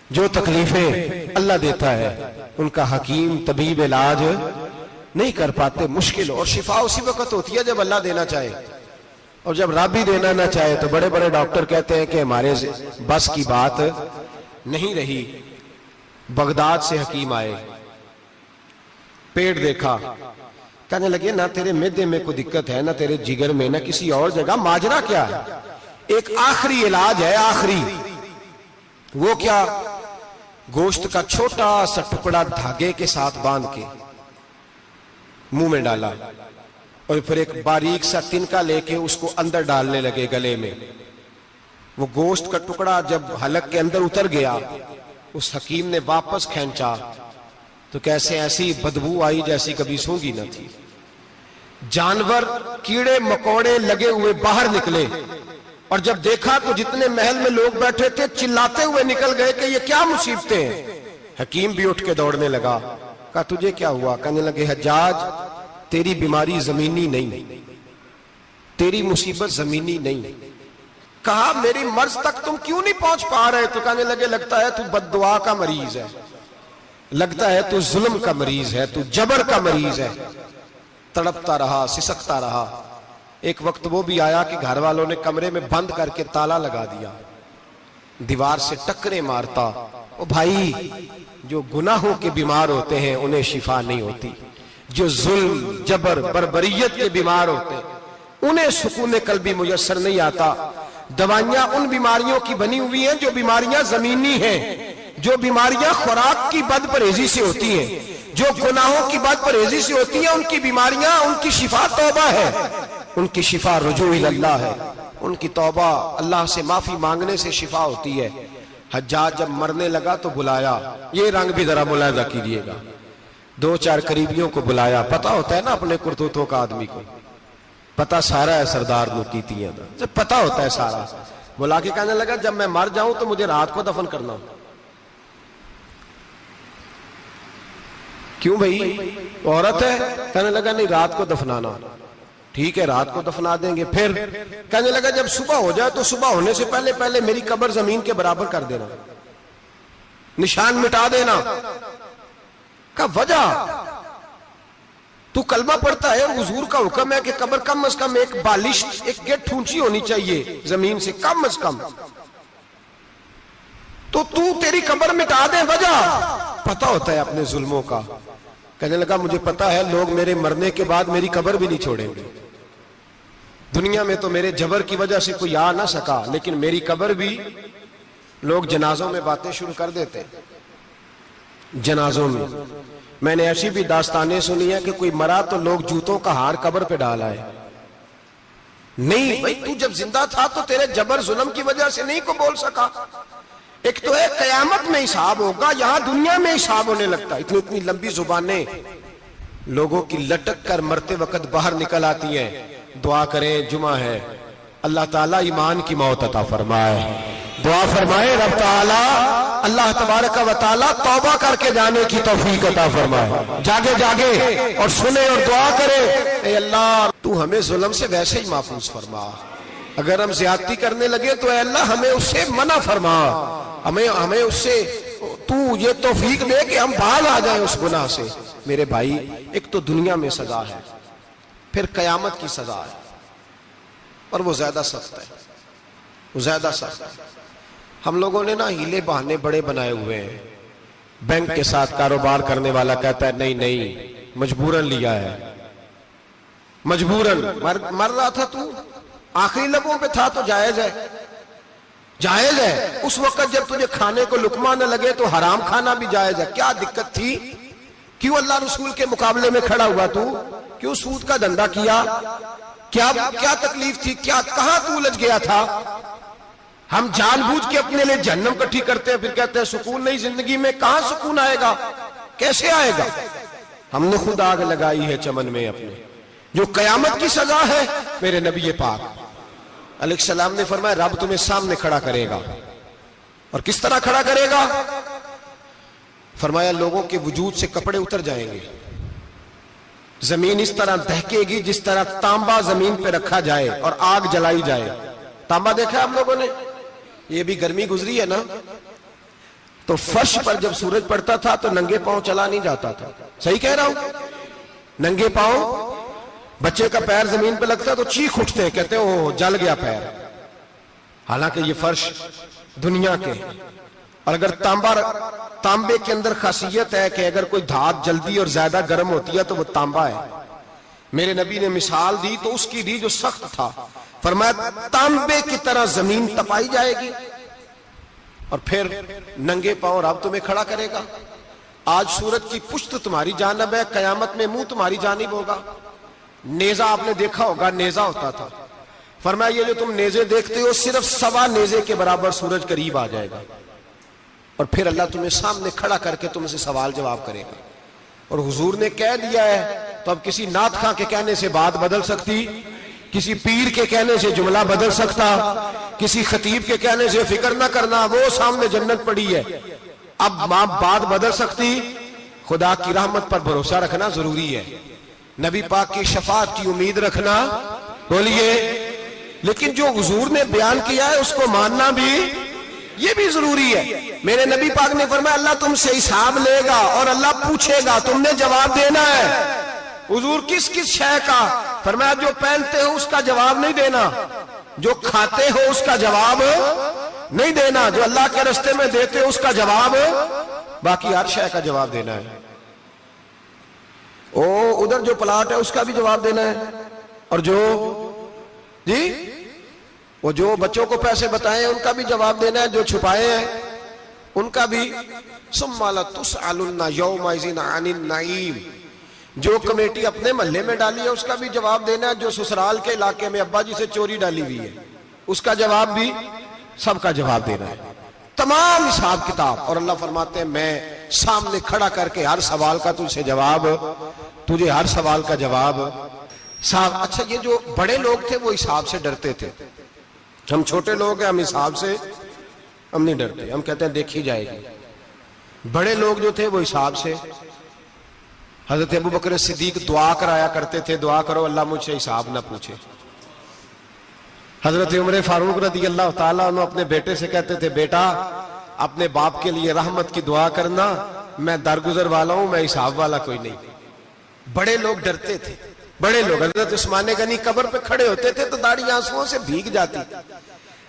Speaker 1: جو تکلیفیں اللہ دیتا ہے ان کا حکیم طبیب علاج نہیں کر پاتے، مشکل، اور شفا اسی وقت ہوتی ہے جب اللہ دینا چاہے، اور جب رب ہی دینا نہ چاہے تو بڑے بڑے ڈاکٹر کہتے ہیں کہ ہمارے بس کی بات نہیں رہی۔ بغداد سے حکیم آئے، پیٹ دیکھا، کہنے لگے نہ تیرے معدے میں کوئی دقت ہے، نہ تیرے جگر میں، نہ کسی اور جگہ، ماجرا کیا ہے؟ ایک آخری علاج ہے، آخری، وہ کیا؟ گوشت کا چھوٹا سا ٹکڑا دھاگے کے ساتھ باندھ کے منہ میں ڈالا، اور پھر ایک باریک سا تنکا لے کے اس کو اندر ڈالنے لگے گلے میں۔ وہ گوشت کا ٹکڑا جب حلق کے اندر اتر گیا، اس حکیم نے واپس کھینچا تو کیسے ایسی بدبو آئی جیسی کبھی سونگی نہ تھی۔ جانور، کیڑے مکوڑے لگے ہوئے باہر نکلے، اور جب دیکھا تو جتنے محل میں لوگ بیٹھے تھے چلاتے ہوئے نکل گئے کہ یہ کیا مصیبتیں ہیں۔ حکیم بھی اٹھ کے دوڑنے لگا، کہا تجھے کیا ہوا؟ کہنے لگے حجاج تیری بیماری زمینی نہیں، تیری مصیبت زمینی نہیں۔ کہا میری مرض تک تم کیوں نہیں پہنچ پا رہے؟ تو کہنے لگے لگتا ہے تو بد دعا کا مریض ہے، لگتا ہے تو ظلم کا مریض ہے، تو جبر کا مریض ہے۔ تڑپتا رہا، سسکتا رہا۔ ایک وقت وہ بھی آیا کہ گھر والوں نے کمرے میں بند کر کے تالا لگا دیا، دیوار سے ٹکرے مارتا۔ او بھائی، جو گناہوں کے بیمار ہوتے ہیں انہیں شفا نہیں ہوتی، جو ظلم، جبر، بربریت کے بیمار ہوتے ہیں انہیں سکون قلبی میسر نہیں آتا۔ دوائیاں ان بیماریوں کی بنی ہوئی ہیں جو بیماریاں زمینی ہیں، جو بیماریاں خوراک کی بد پرہیزی سے ہوتی ہیں، جو گناہوں کی بد پرہیزی سے ہوتی ہیں، ان کی بیماریاں، ان کی شفا توبہ ہے، ان کی شفا رجوع اللہ ہے، ان کی توبہ اللہ سے معافی مانگنے سے شفا ہوتی ہے۔ حجاج جب مرنے لگا تو بلایا، یہ رنگ بھی ذرا ملاحظہ کیجئے گا، دو چار قریبیوں کو بلایا، پتہ ہوتا ہے نا اپنے کرتوتوں کا آدمی کو، پتہ سارا ہے سردار نوکیتیاں دا، جب پتہ ہوتا ہے سارا، بلا کے کہنے لگا جب میں مر جاؤں تو مجھے رات کو دفن کرنا۔ کیوں بھائی، عورت ہے؟ کہنے لگا نہیں، رات کو دفنانا۔ ٹھیک ہے، رات کو دفنا دیں گے۔ پھر کہنے لگا جب صبح ہو جائے تو صبح ہونے سے پہلے پہلے میری قبر زمین کے برابر کر دینا، نشان مٹا دینا۔ کہا وجہ؟ تو کلمہ پڑھتا ہے اور حضور کا حکم ہے کہ قبر کم از کم ایک بالش، ایک گیٹ اونچی ہونی چاہیے زمین سے، کم از کم، تو تیری قبر مٹا دے، وجہ؟ پتہ ہوتا ہے اپنے ظلموں کا۔ کہنے لگا مجھے پتہ ہے لوگ میرے مرنے کے بعد میری قبر بھی نہیں چھوڑیں گے، دنیا میں تو میرے جبر کی وجہ سے کوئی آ نہ سکا، لیکن میری قبر بھی لوگ جنازوں میں باتیں شروع کر دیتے۔ جنازوں میں نے ایسی بھی داستانیں سنی ہے کہ کوئی مرا تو لوگ جوتوں کا ہار قبر پہ ڈال آئے۔ نہیں بھائی، تو جب زندہ تھا تو تیرے جبر ظلم کی وجہ سے نہیں کو بول سکا۔ ایک تو ہے قیامت میں حساب ہوگا، یہاں دنیا میں حساب ہونے لگتا۔ اتنی لمبی زبانیں لوگوں کی لٹک کر مرتے وقت باہر نکل آتی ہیں۔ دعا کریں، جمعہ ہے، اللہ تعالیٰ ایمان کی موت عطا فرمائے۔ دعا فرمائے رب تعالیٰ، اللہ تبارک و تعالیٰ توبہ کر کے جانے کی توفیق عطا فرمائے۔ جاگے جاگے اور سنے اور دعا کرے، اے اللہ تو ہمیں ظلم سے ویسے ہی محفوظ فرما، اگر ہم زیادتی کرنے لگے تو اے اللہ ہمیں اس سے منع فرما، ہمیں اس سے تو یہ توفیق دے کہ ہم باز آ جائیں اس گناہ سے۔ میرے بھائی، ایک تو دنیا میں سزا ہے، پھر قیامت کی سزا ہے، اور وہ زیادہ سخت ہے، وہ زیادہ سخت ہے۔ ہم لوگوں نے نا ہیلے بہانے بڑے بنائے ہوئے ہیں۔ بینک کے ساتھ کاروبار کرنے والا کہتا ہے نہیں نہیں، مجبوراً لیا ہے، مجبوراً، مر رہا تھا تو، آخری لبوں پہ تھا تو جائز ہے، جائز ہے۔ اس وقت جب تجھے کھانے کو لقمہ نہ لگے تو حرام کھانا بھی جائز ہے، کیا دقت تھی؟ کیوں اللہ رسول کے مقابلے میں کھڑا ہوا تو؟ کیوں سود کا دھندا کیا؟ کیا تکلیف تھی؟ کہاں تو الجھ گیا تھا؟ ہم جان بوجھ کے اپنے لیے جہنم کٹھی کرتے ہیں، پھر کہتے ہیں سکون نہیں زندگی میں۔ کہاں سکون آئے گا؟ کیسے آئے گا؟ ہم نے خود آگ لگائی ہے چمن میں اپنے، جو قیامت کی سزا ہے۔ میرے نبی پاک علیہ السلام نے فرمایا رب تمہیں سامنے کھڑا کرے گا، اور کس طرح کھڑا کرے گا؟ فرمایا لوگوں کے وجود سے کپڑے اتر جائیں گے، زمین اس طرح دہکے گی جس طرح تانبا زمین پہ رکھا جائے اور آگ جلائی جائے۔ تانبا دیکھا ہے آپ لوگوں نے؟ یہ بھی گرمی گزری ہے نا، تو فرش پر جب سورج پڑتا تھا تو ننگے پاؤں چلا نہیں جاتا تھا۔ صحیح کہہ رہا ہوں؟ ننگے پاؤں، بچے کا پیر زمین پہ لگتا ہے تو چیخ اٹھتے ہیں، کہتے ہیں اوہ جل گیا پیر، حالانکہ یہ فرش دنیا کے۔ اور اگر تانبے کے اندر خاصیت ہے کہ اگر کوئی دھات جلدی اور زیادہ گرم ہوتی ہے تو وہ تانبا ہے۔ میرے نبی نے مثال دی تو اس کی دی جو سخت تھا، فرمایا تانبے کی طرح زمین تپائی جائے گی، اور پھر ننگے پاؤں رب تمہیں کھڑا کرے گا۔ آج سورج کی پشت تمہاری جانب ہے، قیامت میں منہ تمہاری جانب ہوگا۔ نیزہ آپ نے دیکھا ہوگا، نیزہ ہوتا تھا، فرمایا یہ جو تم نیزے دیکھتے ہو صرف 1.25 نیزے کے برابر سورج قریب آ جائے گا، اور پھر اللہ تمہیں سامنے کھڑا کر کے تم سے سوال جواب کرے گا۔ اور حضور نے کہہ دیا ہے تو اب کسی نعت خواں کے کہنے سے بات بدل سکتی، کسی پیر کے کہنے سے جملہ بدل سکتا، کسی خطیب کے کہنے سے فکر نہ کرنا وہ سامنے جنت پڑی ہے، اب بات بدل سکتی؟ خدا کی رحمت پر بھروسہ رکھنا ضروری ہے، نبی پاک کی شفاعت کی امید رکھنا، بولیے، لیکن جو حضور نے بیان کیا ہے اس کو ماننا بھی یہ بھی ضروری ہے۔ میرے نبی پاک نے فرمایا اللہ تم سے حساب لے گا اور اللہ پوچھے گا، تم نے جواب دینا ہے۔ حضور کس شے کا؟ فرمایا جو پہنتے ہو اس کا جواب نہیں دینا، جو کھاتے ہو اس کا جواب نہیں دینا، جو اللہ کے راستے میں دیتے ہو اس کا جواب، باقی ہر شے کا جواب دینا ہے۔ ادھر جو پلاٹ ہے اس کا بھی جواب دینا ہے، اور وہ جو بچوں کو پیسے بتائے ان کا بھی جواب دینا ہے، جو چھپائے ہیں ان کا بھی۔ ثم لتسألن یومئذ عن النعیم، جو کمیٹی اپنے محلے میں ڈالی ہے اس کا بھی جواب دینا ہے، جو سسرال کے علاقے میں ابا جی سے چوری ڈالی ہوئی ہے اس کا جواب بھی، سب کا جواب دینا ہے، تمام حساب کتاب۔ اور اللہ فرماتے ہیں میں سامنے کھڑا کر کے ہر سوال کا تجھے ہر سوال کا جواب صاحب۔ اچھا یہ جو بڑے لوگ تھے وہ حساب سے ڈرتے تھے، ہم چھوٹے لوگ ہیں ہم حساب سے ہم نہیں ڈرتے، ہم کہتے ہیں دیکھی جائے گی۔ بڑے لوگ جو تھے وہ حساب سے، حضرت ابو بکر صدیق دعا کرایا کرتے تھے، دعا کرو اللہ مجھ سے حساب نہ پوچھے۔ حضرت عمر فاروق رضی اللہ تعالیٰ عنہ اپنے بیٹے سے کہتے تھے بیٹا اپنے باپ کے لیے رحمت کی دعا کرنا، میں درگزر والا ہوں، میں حساب والا کوئی نہیں۔ بڑے لوگ ڈرتے تھے، بڑے لوگ۔ حضرت عثمان غنی قبر پہ کھڑے ہوتے تھے تو داڑھی آنسوؤں سے بھیگ جاتی۔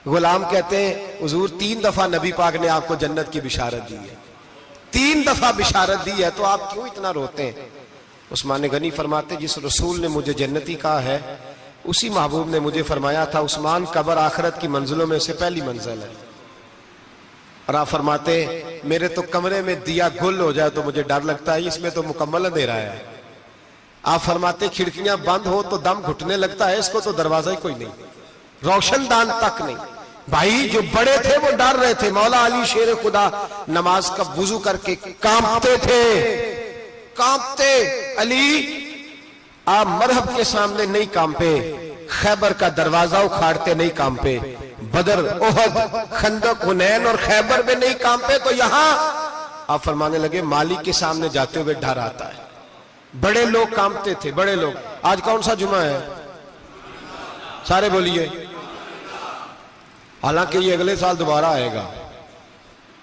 Speaker 1: غلام کہتے ہیں حضور 3 دفعہ نبی پاک نے آپ کو جنت کی بشارت دی ہے، 3 دفعہ بشارت دی ہے، تو آپ کیوں اتنا روتے ہیں؟ عثمان غنی فرماتے جس رسول نے مجھے جنتی کہا ہے اسی محبوب نے مجھے فرمایا تھا عثمان قبر آخرت کی منزلوں میں سے پہلی منزل ہے۔ اور آپ فرماتے میرے تو کمرے میں دیا گل ہو جائے تو مجھے ڈر لگتا ہے، اس میں تو مکمل اندھیرا ہے۔ آپ فرماتے کھڑکیاں بند ہو تو دم گھٹنے لگتا ہے، اس کو تو دروازہ ہی کوئی نہیں، روشن دان تک نہیں۔ بھائی جو بڑے تھے وہ ڈر رہے تھے۔ مولا علی شیر خدا نماز کا وضو کر کے کانپتے تھے، کانپتے۔ علی آپ مرحب کے سامنے نہیں کانپے، خیبر کا دروازہ اکھاڑتے نہیں کانپے، بدر، احد، خندق، حنین اور خیبر میں نہیں کانپے، تو یہاں آپ فرمانے لگے مالک کے سامنے جاتے ہوئے ڈر آتا ہے۔ بڑے لوگ کانپتے تھے، بڑے لوگ۔ آج کون سا جمعہ ہے؟ سارے بولیے۔ حالانکہ یہ اگلے سال دوبارہ آئے گا،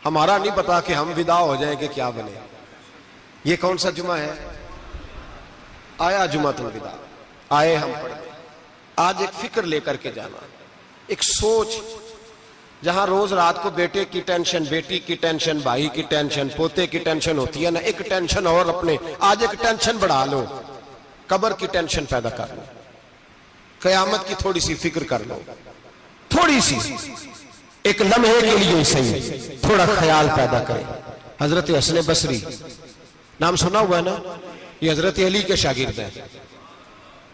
Speaker 1: ہمارا نہیں پتا کہ ہم ودا ہو جائیں کہ کیا بنے۔ یہ کون سا جمعہ ہے؟ آیا جمعۃ الوداع، آئے ہم پڑھیں۔ آج ایک فکر لے کر کے جانا، ایک سوچ، جہاں روز رات کو بیٹے کی ٹینشن، بیٹی کی ٹینشن، بھائی کی ٹینشن، پوتے کی ٹینشن ہوتی ہے نا، ایک ٹینشن اور اپنے آج ایک ٹینشن بڑھا لو، قبر کی ٹینشن پیدا کر لو، قیامت کی تھوڑی سی فکر کر لو، تھوڑی سی، ایک لمحے کے لیے صحیح تھوڑا خیال پیدا کرے۔ حضرت حسن بصری نام سنا ہوا ہے نا؟ یہ حضرت علی کے شاگرد ہیں،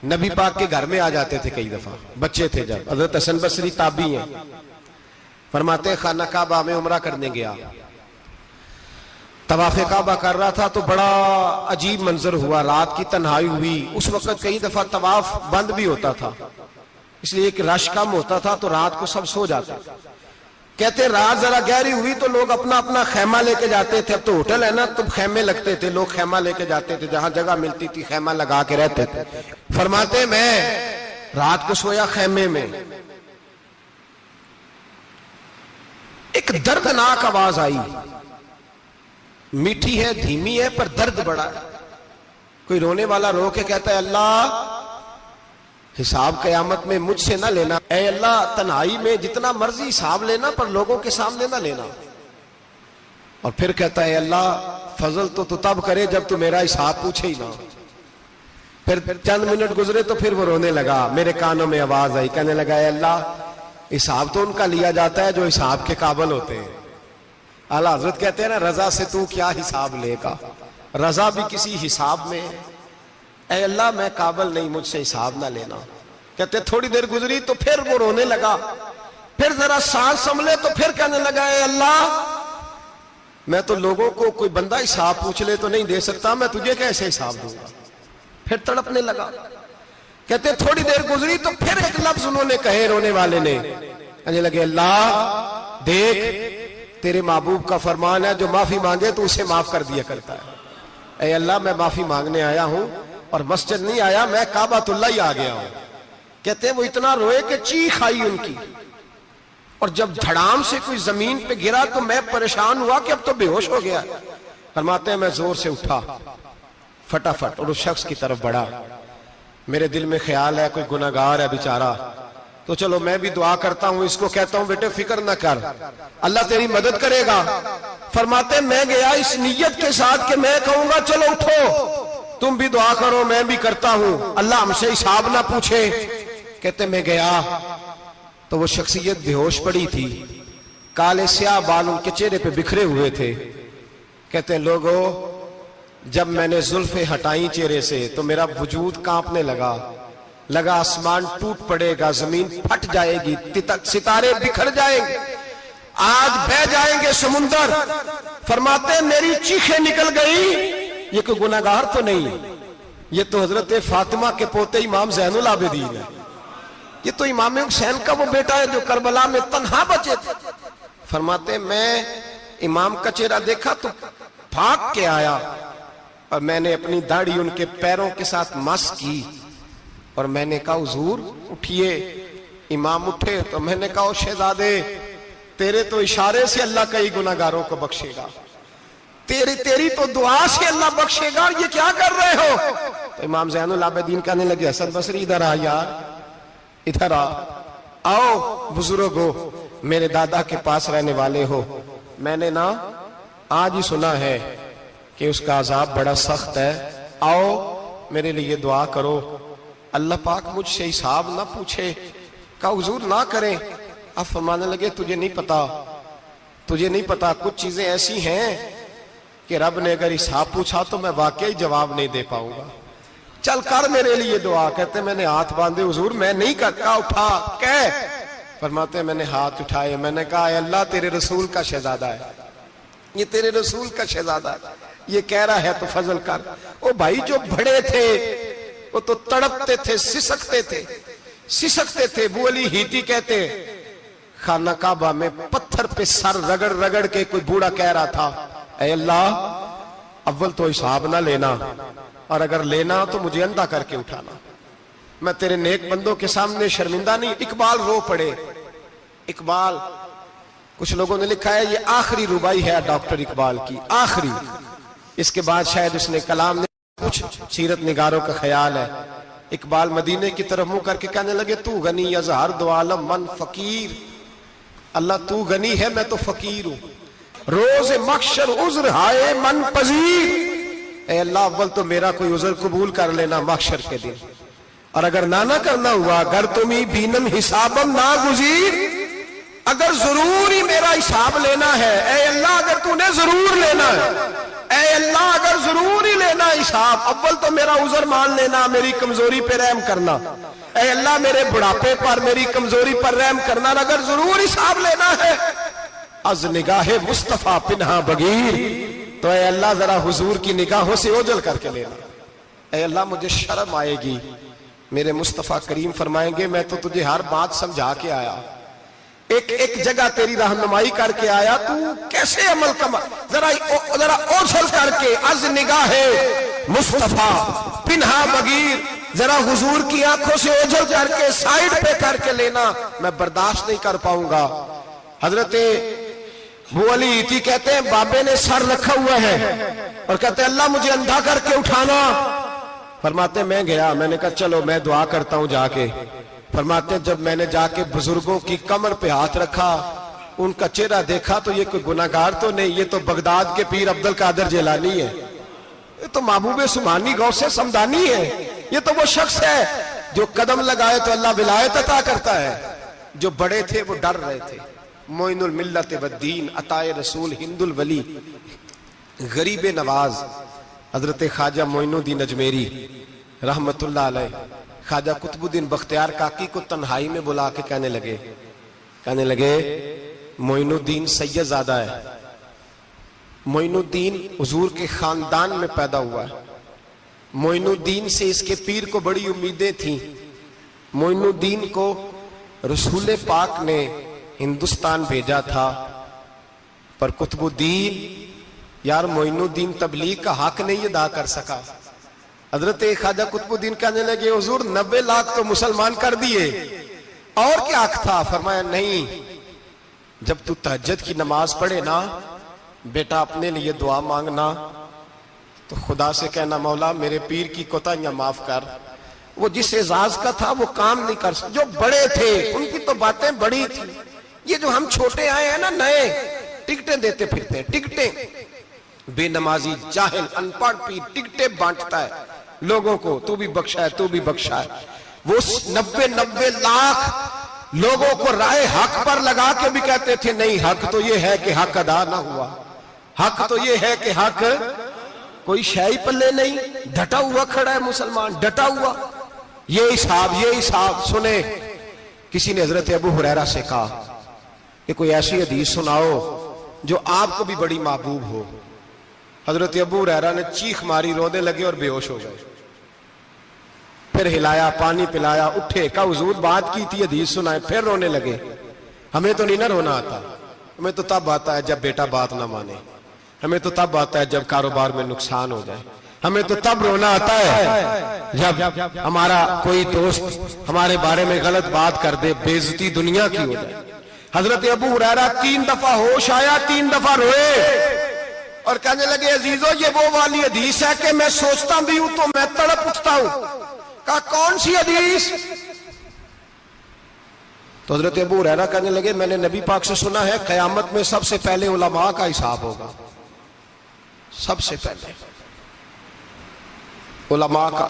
Speaker 1: نبی پاک کے گھر میں آ جاتے تھے کئی دفعہ، بچے تھے جب۔ حضرت حسن بصری تابعی ہیں، فرماتے ہیں خانہ کعبہ میں عمرہ کرنے گیا، طواف کعبہ کر رہا تھا تو بڑا عجیب منظر ہوا، رات کی تنہائی ہوئی۔ اس وقت کئی دفعہ طواف بند بھی ہوتا تھا، اس لیے کہ رش کم ہوتا تھا تو رات کو سب سو جاتے۔ کہتے رات ذرا گہری ہوئی تو لوگ اپنا اپنا خیمہ لے کے جاتے تھے، اب تو ہوٹل ہے نا تو خیمے لگتے تھے، لوگ خیمہ لے کے جاتے تھے، جہاں جگہ ملتی تھی خیمہ لگا کے رہتے تھے۔ فرماتے میں رات کو سویا خیمے میں، ایک دردناک آواز آئی، میٹھی ہے دھیمی ہے پر درد بڑا ہے۔ کوئی رونے والا رو کے کہتا ہے اللہ حساب قیامت میں مجھ سے نہ لینا، اے اللہ تنہائی میں جتنا مرضی حساب لینا پر لوگوں کے سامنے نہ لینا۔ اور پھر کہتا ہے اللہ فضل تو تب کرے جب تو میرا حساب پوچھے ہی نہ۔ پھر چند منٹ گزرے تو پھر وہ رونے لگا، میرے کانوں میں آواز آئی، کہنے لگا اے اللہ حساب تو ان کا لیا جاتا ہے جو حساب کے قابل ہوتے ہیں۔ اعلیٰ حضرت کہتے ہیں نا رضا سے تو کیا حساب لے گا، رضا بھی کسی حساب میں ہے۔ اے اللہ میں قابل نہیں، مجھ سے حساب نہ لینا۔ کہتے تھوڑی دیر گزری تو پھر وہ رونے لگا، پھر ذرا سانس سنبھلے تو پھر کہنے لگا اے اللہ میں تو لوگوں کو کوئی بندہ حساب پوچھ لے تو نہیں دے سکتا، میں تجھے کیسے حساب دوں گا۔ پھر تڑپنے لگا۔ کہتے تھوڑی دیر گزری تو پھر ایک لفظ انہوں نے کہے رونے والے نے، کہنے لگے اللہ دیکھ تیرے محبوب کا فرمان ہے جو معافی مانگے تو اسے معاف کر دیا کرتا ہے۔ اے اللہ میں معافی مانگنے آیا ہوں اور مسجد نہیں آیا، میں کعبۃ اللہ ہی آ گیا ہوں۔ کہتے ہیں وہ اتنا روئے کہ چیخ آئی ان کی، اور جب دھڑام سے کوئی زمین پہ گرا تو میں پریشان ہوا کہ اب تو بے ہوش ہو گیا۔ فرماتے ہیں میں زور سے اٹھا فٹافٹ اور اس شخص کی طرف بڑھا، میرے دل میں خیال ہے کوئی گناہگار ہے بیچارہ، تو چلو میں بھی دعا کرتا ہوں، اس کو کہتا ہوں بیٹے فکر نہ کر اللہ تیری مدد کرے گا۔ فرماتے میں گیا اس نیت کے ساتھ کہ میں کہوں گا چلو اٹھو تم بھی دعا کرو میں بھی کرتا ہوں، اللہ ہم سے حساب نہ پوچھے۔ کہتے میں گیا تو وہ شخصیت بے ہوش پڑی تھی، کالے سیاہ بال ان کے چہرے پہ بکھرے ہوئے تھے۔ کہتے لوگوں جب میں نے زلفیں ہٹائیں چہرے سے تو میرا وجود کانپنے لگا آسمان ٹوٹ پڑے گا، زمین پھٹ جائے گی، ستارے بکھر جائیں گے، آج بہ جائیں گے سمندر۔ فرماتے میری چیخیں نکل گئی، یہ کوئی گناہگار تو نہیں، یہ تو حضرت فاطمہ کے پوتے امام زین العابدین ہے، یہ تو امام حسین کا وہ بیٹا ہے جو کربلا میں تنہا بچے تھے۔ فرماتے میں امام کا چہرہ دیکھا تو بھاگ کے آیا اور میں نے اپنی داڑھی ان کے پیروں کے ساتھ مس کی اور میں نے کہا حضور اٹھئے۔ امام اٹھے تو میں نے کہا شہزادے تیرے تو اشارے سے اللہ کئی گناہگاروں کو بخشے گا، تیری تو دعا سے اللہ بخشے گا، یہ کیا کر رہے ہو؟ تو امام زین العابدین کہنے لگے حسن بصری ادھر آ یار، ادھر آؤ بزرگو، میرے دادا کے پاس رہنے والے ہو، میں نے نا آج ہی سنا ہے کہ اس کا عذاب بڑا سخت ہے، آؤ میرے لیے دعا کرو، اللہ پاک مجھ سے حساب نہ پوچھے۔ کہا حضور نہ کریں۔ اب فرمانے لگے تجھے نہیں پتا کچھ چیزیں ایسی ہیں کہ رب نے اگر حساب پوچھا تو میں واقعی جواب نہیں دے پاؤں گا، چل کر میرے لیے دعا۔ کہتے میں نے ہاتھ باندھے حضور میں نہیں کرتا، اٹھا کہہ۔ فرماتے میں نے ہاتھ اٹھائے، میں نے کہا اے اللہ تیرے رسول کا شہزادہ ہے، یہ تیرے رسول کا شہزادہ ہے، یہ کہہ رہا ہے تو فضل کر۔ وہ بھائی جو بڑے تھے وہ تو تڑپتے تھے، سسکتے تھے۔ ابو علی ہیتی کہتے خانہ کعبہ میں پتھر پہ سر رگڑ رگڑ کے کوئی بوڑھا کہہ رہا تھا اے اللہ اول تو حساب نہ لینا، اور اگر لینا تو مجھے اندھا کر کے اٹھانا، میں تیرے نیک بندوں کے سامنے شرمندہ نہیں۔ اقبال رو پڑے، اقبال کچھ لوگوں نے لکھا ہے یہ آخری ربائی ہے ڈاکٹر اقبال کی، آخری، اس کے بعد شاید اس نے کلام نے کچھ سیرت نگاروں کا خیال ہے۔ اقبال مدینے کی طرف منہ کر کے کہنے لگے تو غنی از ہر دو عالم من فقیر، اللہ تو غنی ہے میں تو فقیر ہوں، روز محشر عذر ہائے من پذیر، اے اللہ اول تو میرا کوئی عذر قبول کر لینا محشر کے دن، اور اگر نہ کرنا ہوا اگر تمہیں بینم حسابم نا گزیر، اگر ضرور ہی میرا حساب لینا ہے اے اللہ اگر تو نے ضرور لینا ہے اے اللہ اگر ضرور ہی لینا حساب، اول تو میرا عذر مان لینا، میری کمزوری پہ رحم کرنا، اے اللہ میرے بڑھاپے پر میری کمزوری پر رحم کرنا، اگر ضرور حساب لینا ہے از نگاہ مصطفیٰ پنہا بغیر، تو اے اللہ ذرا حضور کی نگاہوں سے اوجھل کر کے لینا۔ اے اللہ مجھے شرم آئے گی، میرے مصطفیٰ کریم فرمائیں گے میں تو تجھے ہر بات سمجھا کے آیا، ایک جگہ تیری رہنمائی کر کے آیا، تو کیسے عمل کما، ذرا اوجھل کر کے از نگاہ مصطفیٰ پنہا بغیر، ذرا حضور کی آنکھوں سے اوجھل کر کے سائیڈ پہ کر کے لینا، میں برداشت نہیں کر پاؤں گا۔ حضرت ابو علی ایتی کہتے ہیں بابے نے سر رکھا ہوا ہے اور کہتے ہیں اللہ مجھے اندھا کر کے اٹھانا، فرماتے ہیں میں گیا، میں نے کہا چلو میں دعا کرتا ہوں جا کے، فرماتے ہیں جب میں نے جا کے بزرگوں کی کمر پہ ہاتھ رکھا، ان کا چہرہ دیکھا تو یہ کوئی گناہگار تو نہیں، یہ تو بغداد کے پیر عبد القادر جیلانی ہے، یہ تو محبوب سبحانی غوث سمدانی ہے، یہ تو وہ شخص ہے جو قدم لگائے تو اللہ ولایت عطا کرتا ہے۔ جو بڑے تھے وہ ڈر رہے تھے، معین الملت والدین، عطائے رسول، ہند الولی، غریب نواز حضرت خواجہ معین الدین اجمیری رحمت اللہ علیہ، خواجہ قطب الدین بختیار کاکی کو تنہائی میں بلا کے کہنے لگے معین الدین سید زادہ ہے، معین الدین حضور کے خاندان میں پیدا ہوا ہے، معین الدین سے اس کے پیر کو بڑی امیدیں تھیں، معین الدین کو رسول پاک نے ہندوستان بھیجا تھا، پر قطب الدین یار معین الدین تبلیغ کا حق نہیں ادا کر سکا۔ حضرت خواجہ قطب الدین کہنے لگے حضور 90 لاکھ تو مسلمان کر دیے، اور کیا حق تھا؟ فرمایا نہیں، جب تو تہجد کی نماز پڑھے نا بیٹا اپنے لیے دعا مانگنا تو خدا سے کہنا مولا میرے پیر کی کوتاہیاں معاف کر، وہ جس اعزاز کا تھا وہ کام نہیں کر سکتا، جو بڑے تھے ان کی تو باتیں بڑی تھی، یہ جو ہم چھوٹے آئے ہیں نا نئے، ٹکٹیں دیتے پھرتے ہیں، ٹکٹیں، بے نمازی جاہل ان پڑھ پیر ٹکٹیں بانٹتا ہے لوگوں کو، تو بھی بخشا ہے تو بھی بخشا ہے، وہ 90 لاکھ لوگوں کو رائے حق پر لگا کے بھی کہتے تھے نہیں حق تو یہ ہے کہ حق ادا نہ ہوا، حق تو یہ ہے کہ حق، کوئی شاہی پلے نہیں، ڈٹا ہوا کھڑا ہے مسلمان، ڈٹا ہوا، یہ حساب سنے۔ کسی نے حضرت ابو ہریرہ سے کہا کہ کوئی ایسی حدیث سناؤ جو آپ کو بھی بڑی محبوب ہو، حضرت ابو ہریرہ نے چیخ ماری، رونے لگے اور بے ہوش ہو گئے، پھر ہلایا پانی پلایا، اٹھے، کہا حضور بات کی تھی حدیث سنائے، پھر رونے لگے۔ ہمیں تو نہیں نہ رونا آتا، ہمیں تو تب آتا ہے جب بیٹا بات نہ مانے، ہمیں تو تب آتا ہے جب کاروبار میں نقصان ہو جائے، ہمیں تو تب رونا آتا ہے جب ہمارا کوئی دوست ہمارے بارے میں غلط بات کر دے، بے عزتی دنیا کی ہو جائے۔ حضرت ابو ہریرہ 3 دفعہ ہوش آیا، 3 دفعہ روئے اور کہنے لگے عزیزو یہ وہ والی حدیث ہے کہ میں سوچتا بھی ہوں تو میں تڑپ اٹھتا ہوں۔ کہا کون سی حدیث؟ تو حضرت ابو ہریرہ کہنے لگے میں نے نبی پاک سے سنا ہے قیامت میں سب سے پہلے علماء کا حساب ہوگا، سب سے پہلے علماء کا۔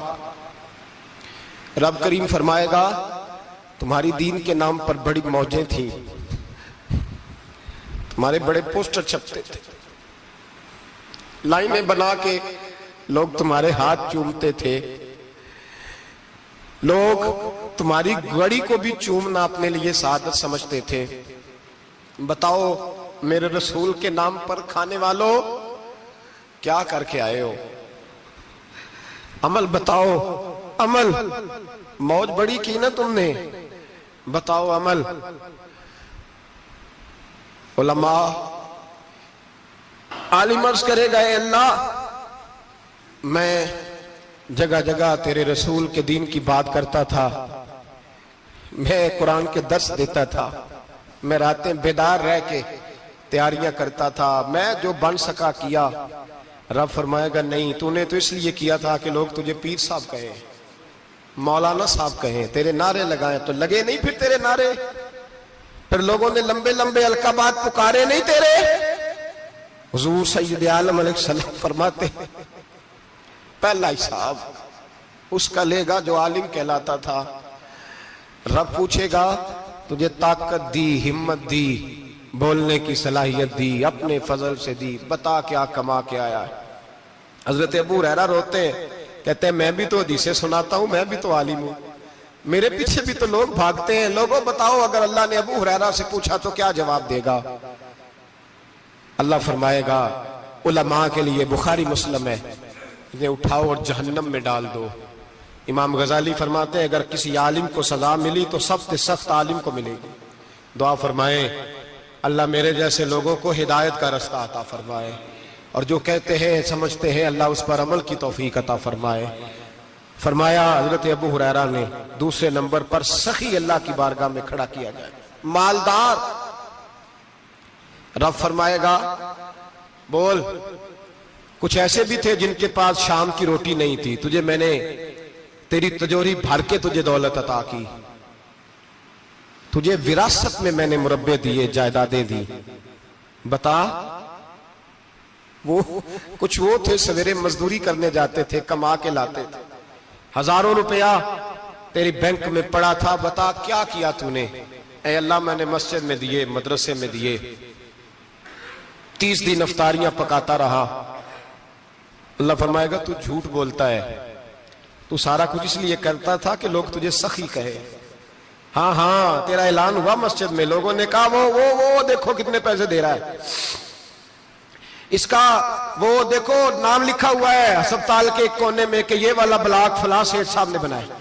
Speaker 1: رب کریم فرمائے گا تمہاری دین کے نام پر بڑی موجیں تھیں، تمہارے بڑے پوسٹر چھپتے تھے، لائنیں بنا کے لوگ تمہارے ہاتھ چومتے تھے، لوگ تمہاری گڑی کو بھی چومنا اپنے لیے سعادت سمجھتے تھے۔ بتاؤ میرے رسول کے نام پر کھانے والوں کیا کر کے آئے ہو؟ عمل بتاؤ، عمل، موج بڑی کی نا تم نے، بتاؤ عمل۔ علماء عالم عرض کرے گا اے اللہ میں جگہ جگہ تیرے رسول کے دین کی بات کرتا تھا، میں قرآن کے درس دیتا تھا، میں راتیں بیدار رہ کے تیاریاں کرتا تھا، میں جو بن سکا کیا۔ رب فرمائے گا نہیں، تو نے تو اس لیے کیا تھا کہ لوگ تجھے پیر صاحب کہیں، مولانا صاحب کہیں، تیرے نعرے لگائیں، تو لگے نہیں پھر تیرے نعرے، پھر لوگوں نے لمبے لمبے القابات پکارے نہیں تیرے۔ حضور سید عالم علیہ السلام فرماتے ہیں پہلا حساب اس کا لے گا جو عالم کہلاتا تھا۔ رب پوچھے گا تجھے طاقت دی، ہمت دی، بولنے کی صلاحیت دی، اپنے فضل سے دی، بتا کیا کما کے آیا ہے؟ حضرت ابو ہریرہ روتے ہیں، کہتے ہیں میں بھی تو حدیثیں سناتا ہوں، میں بھی تو عالم ہوں، میرے پیچھے بھی تو لوگ بھاگتے ہیں، لوگوں بتاؤ اگر اللہ نے ابو ہریرہ سے پوچھا تو کیا جواب دے گا؟ اللہ فرمائے گا علماء کے لیے بخاری مسلم ہے، انہیں اٹھاؤ اور جہنم میں ڈال دو۔ امام غزالی فرماتے ہیں اگر کسی عالم کو سزا ملی تو سخت سے سخت عالم کو ملے گی۔ دعا فرمائیں اللہ میرے جیسے لوگوں کو ہدایت کا رستہ عطا فرمائے، اور جو کہتے ہیں سمجھتے ہیں اللہ اس پر عمل کی توفیق عطا فرمائے۔ فرمایا حضرت ابو ہریرہ نے دوسرے نمبر پر سخی اللہ کی بارگاہ میں کھڑا کیا جائے، مالدار۔ رب فرمائے گا بول، کچھ ایسے بھی تھے جن کے پاس شام کی روٹی نہیں تھی، تجھے میں نے تیری تجوری بھر کے تجھے دولت عطا کی، تجھے وراثت میں میں نے مربے دیے، جائیدادیں دی، بتا۔ وہ کچھ وہ تھے سویرے مزدوری کرنے جاتے تھے، کما کے لاتے تھے، ہزاروں روپیہ تیری بینک میں پڑا تھا، بتا کیا کیا تو نے؟ اے اللہ میں نے مسجد میں دیے، مدرسے میں دیے، 30 دن افطاریاں پکاتا رہا۔ اللہ فرمائے گا تو جھوٹ بولتا ہے، تو سارا کچھ اس لیے کرتا تھا کہ لوگ تجھے سخی کہے۔ ہاں ہاں تیرا اعلان ہوا مسجد میں، لوگوں نے کہا وہ دیکھو کتنے پیسے دے رہا ہے، اس کا وہ دیکھو نام لکھا ہوا ہے ہسپتال کے ایک کونے میں کہ یہ والا بلاک فلاں سیٹھ صاحب نے بنایا،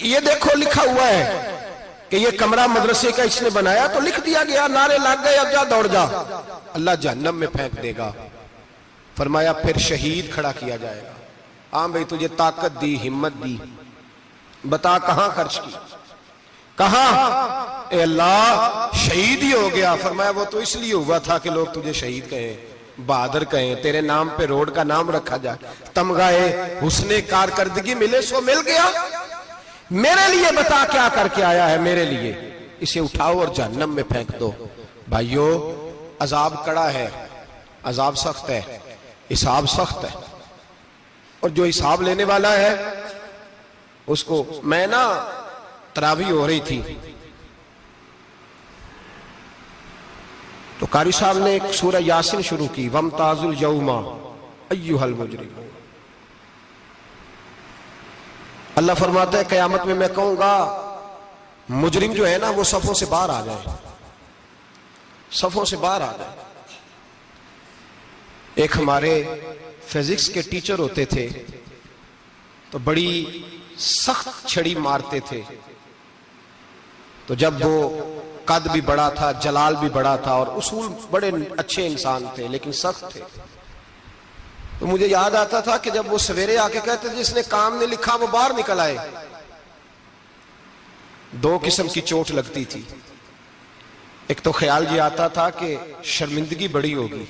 Speaker 1: یہ دیکھو لکھا ہوا ہے کہ یہ کمرہ مدرسے کا اس نے بنایا، تو لکھ دیا گیا، نعرے لگ گئے، اب جا دوڑ جا۔ اللہ جہنم میں پھینک دے گا۔ فرمایا پھر شہید کھڑا کیا جائے گا۔ ہاں بھئی تجھے طاقت دی، ہمت دی، بتا کہاں خرچ کی، کہاں؟ اے اللہ شہید ہی ہو گیا۔ فرمایا وہ تو اس لیے ہوا تھا کہ لوگ تجھے شہید کہیں، بہادر کہیں، تیرے نام پہ روڈ کا نام رکھا جائے، تمغہ حسن کارکردگی ملے، سو مل گیا۔ میرے لیے بتا کیا کر کے آیا ہے میرے لیے، اسے اٹھاؤ اور جہنم میں پھینک دو۔ بھائیو عذاب کڑا ہے، عذاب سخت ہے، حساب سخت ہے، اور جو حساب لینے والا ہے اس کو میں نا تراویح ہو رہی تھی تو قاری صاحب نے ایک سورہ یاسین شروع کی، وَامْتَازُوا الْيَوْمَ أَيُّهَا الْمُجْرِمُونَ۔ اللہ فرماتا ہے قیامت میں میں کہوں گا مجرم جو ہے نا وہ صفوں سے باہر آ جائے، صفوں سے باہر آ جائے۔ ایک ہمارے فزکس کے ٹیچر ہوتے تھے تو بڑی سخت چھڑی مارتے تھے، تو جب وہ قد بھی بڑا تھا، جلال بھی بڑا تھا، اور اصول بڑے اچھے انسان تھے لیکن سخت تھے، تو مجھے یاد آتا تھا کہ جب وہ سویرے آ کے کہتے جس نے کام نہیں لکھا وہ باہر نکل آئے۔ دو قسم کی چوٹ لگتی تھی، ایک تو خیال یہ آتا تھا کہ شرمندگی بڑی ہوگی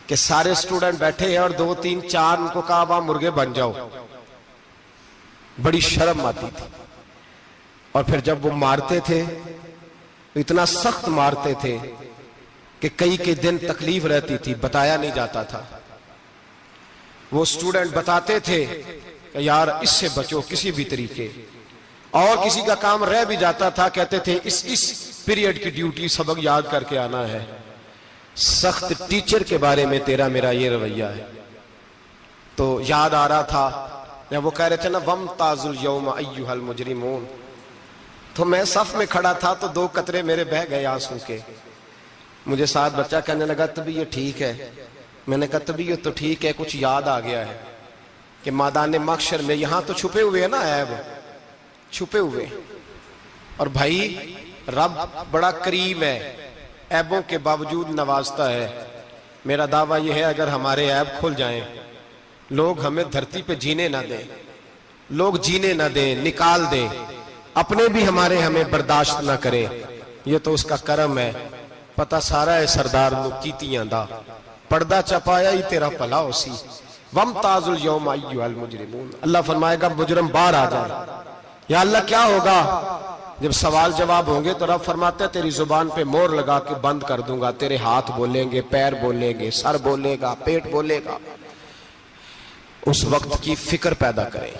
Speaker 1: کہ سارے اسٹوڈنٹ بیٹھے ہیں اور 2 3 4 ان کو کہا وہاں مرغے بن جاؤ، بڑی شرم آتی تھی۔ اور پھر جب وہ مارتے تھے تو اتنا سخت مارتے تھے کہ کئی دن تکلیف رہتی تھی، بتایا نہیں جاتا تھا۔ وہ اسٹوڈنٹ بتاتے تھے کہ یار اس سے بچو کسی بھی طریقے، اور کسی کا کام رہ بھی جاتا تھا کہتے تھے اس پیریڈ کی ڈیوٹی سبق یاد کر کے آنا ہے۔ سخت ٹیچر کے بارے میں تیرا میرا یہ رویہ ہے۔ تو یاد آ رہا تھا جب وہ کہہ رہے تھے نا وَامْتَازُوا الْيَوْمَ أَيُّهَا الْمُجْرِمُونَ، تو میں صف میں کھڑا تھا تو 2 قطرے میرے بہہ گئے آنسو کے۔ مجھے ساتھ بچہ کہنے لگا طبیعت ٹھیک ہے، میں نے کہا طبیعت تو ٹھیک ہے، کچھ یاد آ گیا ہے کہ میدان محشر میں یہاں تو چھپے ہوئے ہیں نا عیب، چھپے ہوئے، اور بھائی رب بڑا کریم ہے، عیبوں کے باوجود نوازتا ہے۔ میرا دعویٰ یہ ہے اگر ہمارے عیب کھل جائیں، لوگ ہمیں دھرتی پہ جینے نہ دیں، لوگ جینے نہ دیں، نکال دیں، اپنے بھی ہمیں برداشت نہ کریں، یہ تو اس کا کرم ہے۔ پتہ سارا ہے سردار نو کیتیاں دا، پردہ چپایا ہی تیرا پلا ہو سی۔ وَامْتَازُوا الْيَوْمَ أَيُّهَا الْمُجْرِمُونَ۔ اللہ فرمائے گا مجرم باہر آ جائے۔ یا اللہ کیا ہوگا؟ جب سوال جواب ہوں گے تو رب فرماتا ہے تیری زبان پہ مور لگا کے بند کر دوں گا، تیرے ہاتھ بولیں گے، پیر بولیں گے، سر بولے گا، پیٹ بولے گا۔ اس وقت کی فکر پیدا کریں،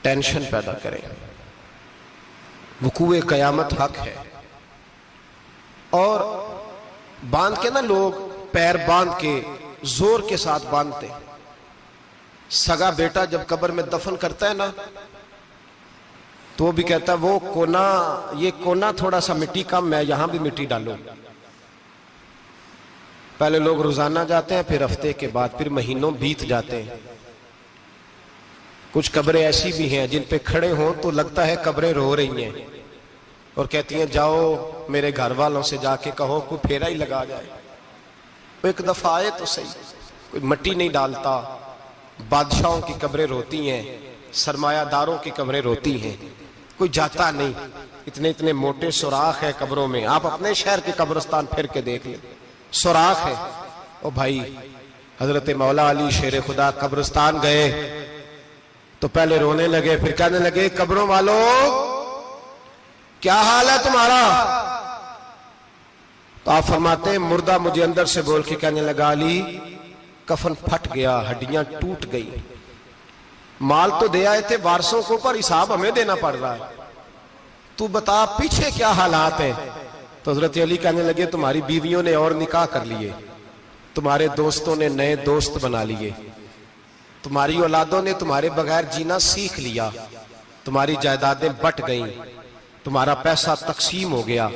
Speaker 1: ٹینشن پیدا کریں۔ وقوع قیامت حق ہے، اور باندھ کے نا لوگ پیر باندھ کے زور کے ساتھ باندھتے. سگا بیٹا جب قبر میں دفن کرتا ہے نا تو وہ بھی کہتا ہے وہ کونا، یہ کونا تھوڑا سا مٹی کم ہے، یہاں بھی مٹی ڈالو. پہلے لوگ روزانہ جاتے ہیں، پھر ہفتے کے بعد، پھر مہینوں بیت جاتے ہیں. کچھ قبریں ایسی بھی ہیں جن پہ کھڑے ہوں تو لگتا ہے قبریں رو رہی ہیں اور کہتی ہیں جاؤ میرے گھر والوں سے جا کے کہو کوئی پھیرا ہی لگا جائے. وہ ایک دفعہ آئے تو صحیح. کوئی مٹی نہیں ڈالتا. بادشاہوں کی قبریں روتی ہیں، سرمایہ داروں کی قبریں روتی ہیں، کوئی جاتا نہیں. اتنے اتنے موٹے سوراخ ہے قبروں میں. آپ اپنے شہر کے قبرستان پھر کے دیکھ لیں، سوراخ ہے. او بھائی، حضرت مولا علی شیر خدا قبرستان گئے تو پہلے رونے لگے، پھر کہنے لگے قبروں والوں کیا حال ہے تمہارا؟ تو آپ فرماتے ہیں مردہ مجھے اندر سے بول کے کہنے لگا علی کفن پھٹ گیا، ہڈیاں ٹوٹ گئی، مال تو دے آئے تھے وارثوں کو پر حساب ہمیں دینا پڑ رہا ہے، تو بتا پیچھے کیا حالات ہیں؟ تو حضرت علی کہنے لگے تمہاری بیویوں نے اور نکاح کر لیے، تمہارے دوستوں نے نئے دوست بنا لیے، تمہاری اولادوں نے تمہارے بغیر جینا سیکھ لیا، تمہاری جائیدادیں بٹ گئیں، تمہارا پیسہ تقسیم ہو گیا.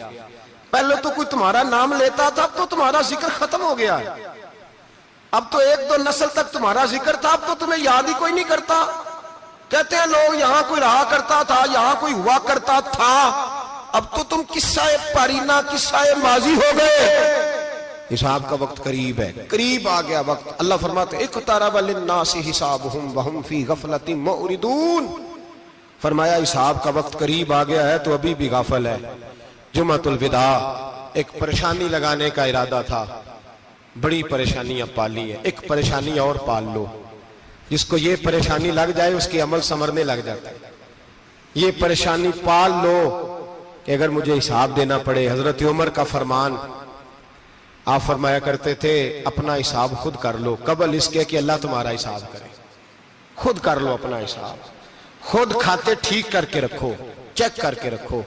Speaker 1: پہلے تو کوئی تمہارا نام لیتا تھا، اب تو تمہارا ذکر ختم ہو گیا ہے. اب تو ایک دو نسل تک تمہارا ذکر تھا، اب تو تمہیں یاد ہی کوئی نہیں کرتا. کہتے ہیں لوگ یہاں کوئی رہا کرتا تھا، یہاں کوئی ہوا کرتا تھا، اب تو تم قصہ پارینہ، قصہ ماضی ہو گئے. حساب کا وقت قریب ہے، قریب آ گیا وقت. اللہ فرماتے ہیں اقترب للناس حسابهم وهم فی غفلۃ معرضون. فرمایا حساب کا وقت قریب آ گیا ہے تو ابھی بھی غافل ہے. جمعۃ الوداع ایک پریشانی لگانے کا ارادہ تھا، بڑی پریشانیاں پالی ہیں، ایک پریشانی اور پال لو. جس کو یہ پریشانی لگ جائے اس کے عمل سمرنے لگ جاتا ہے. یہ پریشانی پال لو کہ اگر مجھے حساب دینا پڑے. حضرت عمر کا فرمان، آپ فرمایا کرتے تھے اپنا حساب خود کر لو قبل اس کے کہ اللہ تمہارا حساب کرے. خود کر لو اپنا حساب، خود کھاتے ٹھیک کر کے رکھو، چیک کر کے رکھو.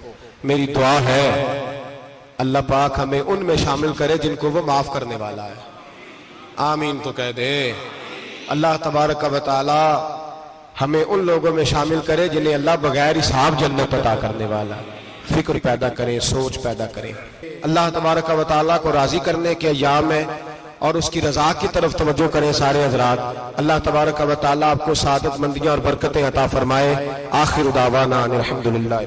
Speaker 1: میری دعا ہے اللہ پاک ہمیں ان میں شامل کرے جن کو وہ معاف کرنے والا ہے. آمین تو کہہ دے. اللہ تبارک و تعالی ہمیں ان لوگوں میں شامل کرے جنہیں اللہ بغیر حساب جنت عطا کرنے والا. فکر پیدا کرے، سوچ پیدا کرے. اللہ تبارک و تعالیٰ کو راضی کرنے کے ایام ہے اور اس کی رضا کی طرف توجہ کریں سارے حضرات. اللہ تبارک و تعالیٰ آپ کو سعادت مندیاں اور برکتیں عطا فرمائے. آخر دعوانا الحمدللہ.